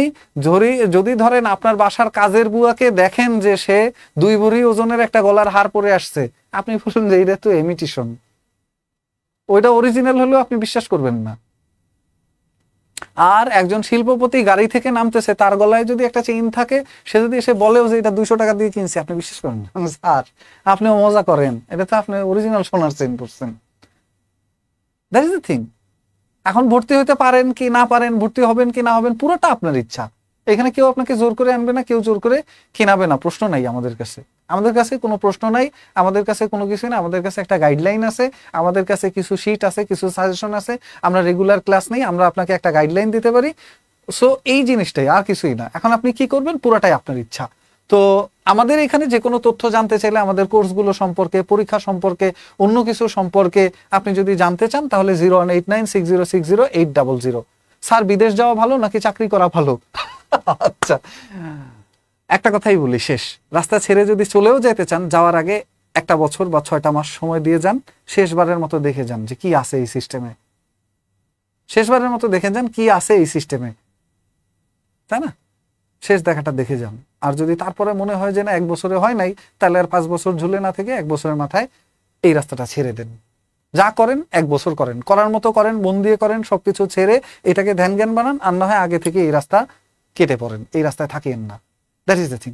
যদি ধরেন আপনার বাসার কাজের বুয়াকে দেখেন যে সে 2 ভরি ওজনের একটা গলার হার পরে আসছে, আপনি বলুন যে এটা তো ইমিটেশন, ওইটা অরিজিনাল হলেও আপনি বিশ্বাস করবেন না। আর একজন শিল্পপতি গাড়ি থেকে নামতেছে, তার গলায় যদি একটা চেইন থাকে, সে যদি এসে বলেও যে এটা 200 টাকা দিয়ে কিনছে, আপনি বিশ্বাস করেন না? স্যার আপনিও মজা করেন, এটা তো আপনি অরিজিনাল সোনার চেইন পরছেন। That is the thing. এখন ভর্তি হতে পারেন কি না পারেন, ভর্তি হবেন কি না হবেন, পুরোটা আপনার ইচ্ছা। এখানে কেউ আপনাকে জোর করে আনবে না, কেউ জোর করে কিনাবে না। প্রশ্ন নাই আমাদের কাছে, আমাদের কাছে কোনো প্রশ্ন নাই, আমাদের কাছে কোনো কিছু না। আমাদের কাছে একটা গাইডলাইন আছে, আমাদের কাছে কিছু শিট আছে, কিছু সাজেশন আছে। আমরা রেগুলার ক্লাস নেই, আমরা আপনাকে একটা গাইডলাইন দিতে পারি। সো এই জিনিসটাই, আর কিছুই না। এখন আপনি কি করবেন পুরাটাই আপনার ইচ্ছা। তো আমাদের এখানে যে কোনো তথ্য জানতে চাইলে, আমাদের কোর্সগুলো সম্পর্কে, পরীক্ষা সম্পর্কে, অন্য কিছু সম্পর্কে আপনি যদি জানতে চান, তাহলে 018960608000। স্যার বিদেশ যাওয়া ভালো নাকি চাকরি করা ভালো? আচ্ছা, একটা কথাই বলি শেষ। রাস্তা ছেড়ে যদি চলেও যেতে চান, যাওয়ার আগে 1 বছর বা 6টা মাস সময় দিয়ে যান। শেষবারের মতো দেখে যান যে কি আছে এই সিস্টেমে। শেষবারের মতো দেখে যান কি আছে এই সিস্টেমে, তাই না? শেষ দেখাটা দেখে যান। আর যদি তারপরে মনে হয় যে না 1 বছরে হয় নাই, তাহলে আর 5 বছর ঝুলে না থেকে 1 বছরের মাথায় এই রাস্তাটা ছেড়ে দেন। যা করেন 1 বছর করেন, করার মতো করেন, মন দিয়ে করেন, সবকিছু ছেড়ে এটাকে ধ্যান জ্ঞান বানান। আর না হয় আগে থেকে এই রাস্তা কেটে পড়েন, এই রাস্তায় থাকিয়েন না। That is the thing.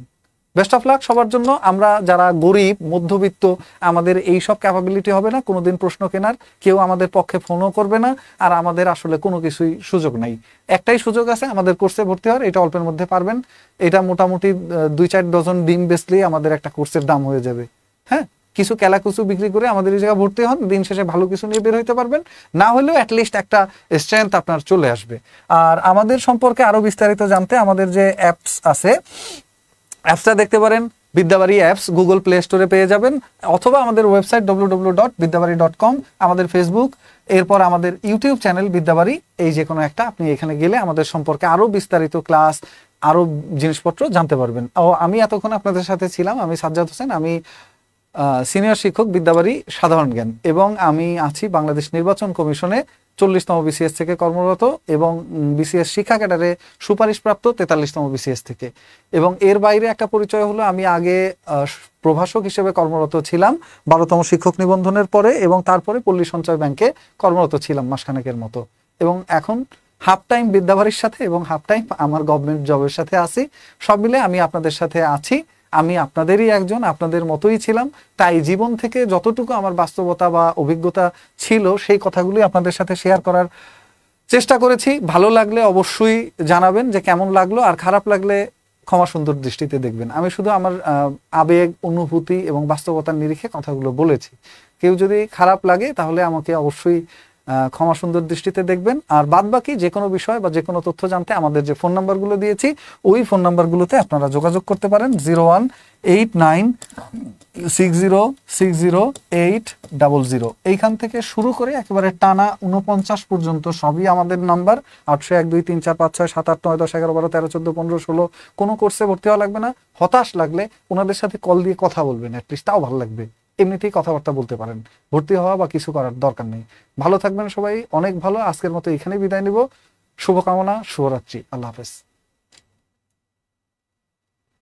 Best of luck সবার জন্য। আমরা যারা গরিব মধ্যবিত্ত, আমাদের এই সব ক্যাপাবিলিটি হবে না কোনোদিন প্রশ্ন কেনার, কেউ আমাদের পক্ষে ফোনও করবে না। আর আমাদের আসলে কোনো কিছুই সুযোগ নাই। একটাই সুযোগ আছে, আমাদের কোর্সে ভর্তি হওয়ার। এটা অল্পের মধ্যে পারবেন। এটা মোটামুটি 2-4 ডজন ডিম বেচলেই আমাদের একটা কোর্সের দাম হয়ে যাবে। হ্যাঁ, কিছু কেলাকুচু বিক্রি করে আমাদের এই জায়গায় ভর্তি হন, দিন শেষে ভালো কিছু নিয়ে বের হইতে পারবেন। না হলেও অ্যাটলিস্ট একটা স্ট্রেংথ আপনার চলে আসবে। আর আমাদের সম্পর্কে আরো বিস্তারিত জানতে আমাদের যে অ্যাপস আছে, অ্যাপসটা দেখতে পারেন বিদ্যাবাড়ি অ্যাপস, গুগল প্লে স্টোরে পেয়ে যাবেন, অথবা আমাদের ওয়েবসাইট www.বিদ্যাবাড়ি.com, আমাদের ফেসবুক, এরপর আমাদের ইউটিউব চ্যানেল বিদ্যাবাড়ি। এই যে কোনো একটা আপনি এখানে গেলে আমাদের সম্পর্কে আরো বিস্তারিত ক্লাস, আরো জিনিসপত্র জানতে পারবেন। ও আমি এতক্ষণ আপনাদের সাথে ছিলাম, আমি সাজ্জাদ হোসেন, আমি সিনিয়র শিক্ষক বিদ্যাবাড়ি সাধারণ জ্ঞান, এবং আমি আছি বাংলাদেশ নির্বাচন কমিশনে 40তম বিসিএস থেকে কর্মরত, এবং বিসিএস শিক্ষা ক্যাডারে সুপারিশপ্রাপ্ত 43তম বিসিএস থেকে। এবং এর বাইরে একটা পরিচয় হলো, আমি আগে প্রভাষক হিসেবে কর্মরত ছিলাম 12তম শিক্ষক নিবন্ধনের পরে, এবং তারপরে পল্লী সঞ্চয় ব্যাংকে কর্মরত ছিলাম মাসখানেকের মতো। এবং এখন হাফ টাইম বিদ্যাবাড়ির সাথে এবং হাফ টাইম আমার গভর্নমেন্ট জবের সাথে আছি। সব মিলে আমি আপনাদের সাথে আছি, আমি আপনাদেরই একজন, আপনাদের মতোই ছিলাম। তাই জীবন থেকে যতটুকু আমার বাস্তবতা বা অভিজ্ঞতা ছিল সেই কথাগুলি আপনাদের সাথে শেয়ার করার চেষ্টা করেছি। ভালো লাগলে অবশ্যই জানাবেন যে কেমন লাগলো, আর খারাপ লাগলে ক্ষমা সুন্দর দৃষ্টিতে দেখবেন। আমি শুধু আমার আবেগ, অনুভূতি এবং বাস্তবতার নিরিখে কথাগুলো বলেছি। কেউ যদি খারাপ লাগে তাহলে আমাকে অবশ্যই ক্ষমা সুন্দর দৃষ্টিতে দেখবেন। আর বাদ বাকি যে কোনো বিষয় বা যে কোনো তথ্য জানতে আমাদের যে ফোন নাম্বারগুলো দিয়েছি ওই ফোন নাম্বারগুলোতে আপনারা যোগাযোগ করতে পারেন। 018960600800 এইখান থেকে শুরু করে একেবারে টানা 49 পর্যন্ত সবই আমাদের নাম্বার। 8012345678910111213141516। কোনো কোর্সে ভর্তি হওয়া লাগবে না। হতাশ লাগলে ওনাদের সাথে কল দিয়ে কথা বলবেন, অ্যাটলিস্ট তাও ভালো লাগবে। এমনিতেই কথাবার্তা বলতে পারেন, ভর্তি হওয়া বা কিছু করার দরকার নেই। ভালো থাকবেন সবাই, অনেক ভালো। আজকের মতো এখানেই বিদায় নিব। শুভকামনা, শুভরাত্রি, আল্লাহ হাফেজ।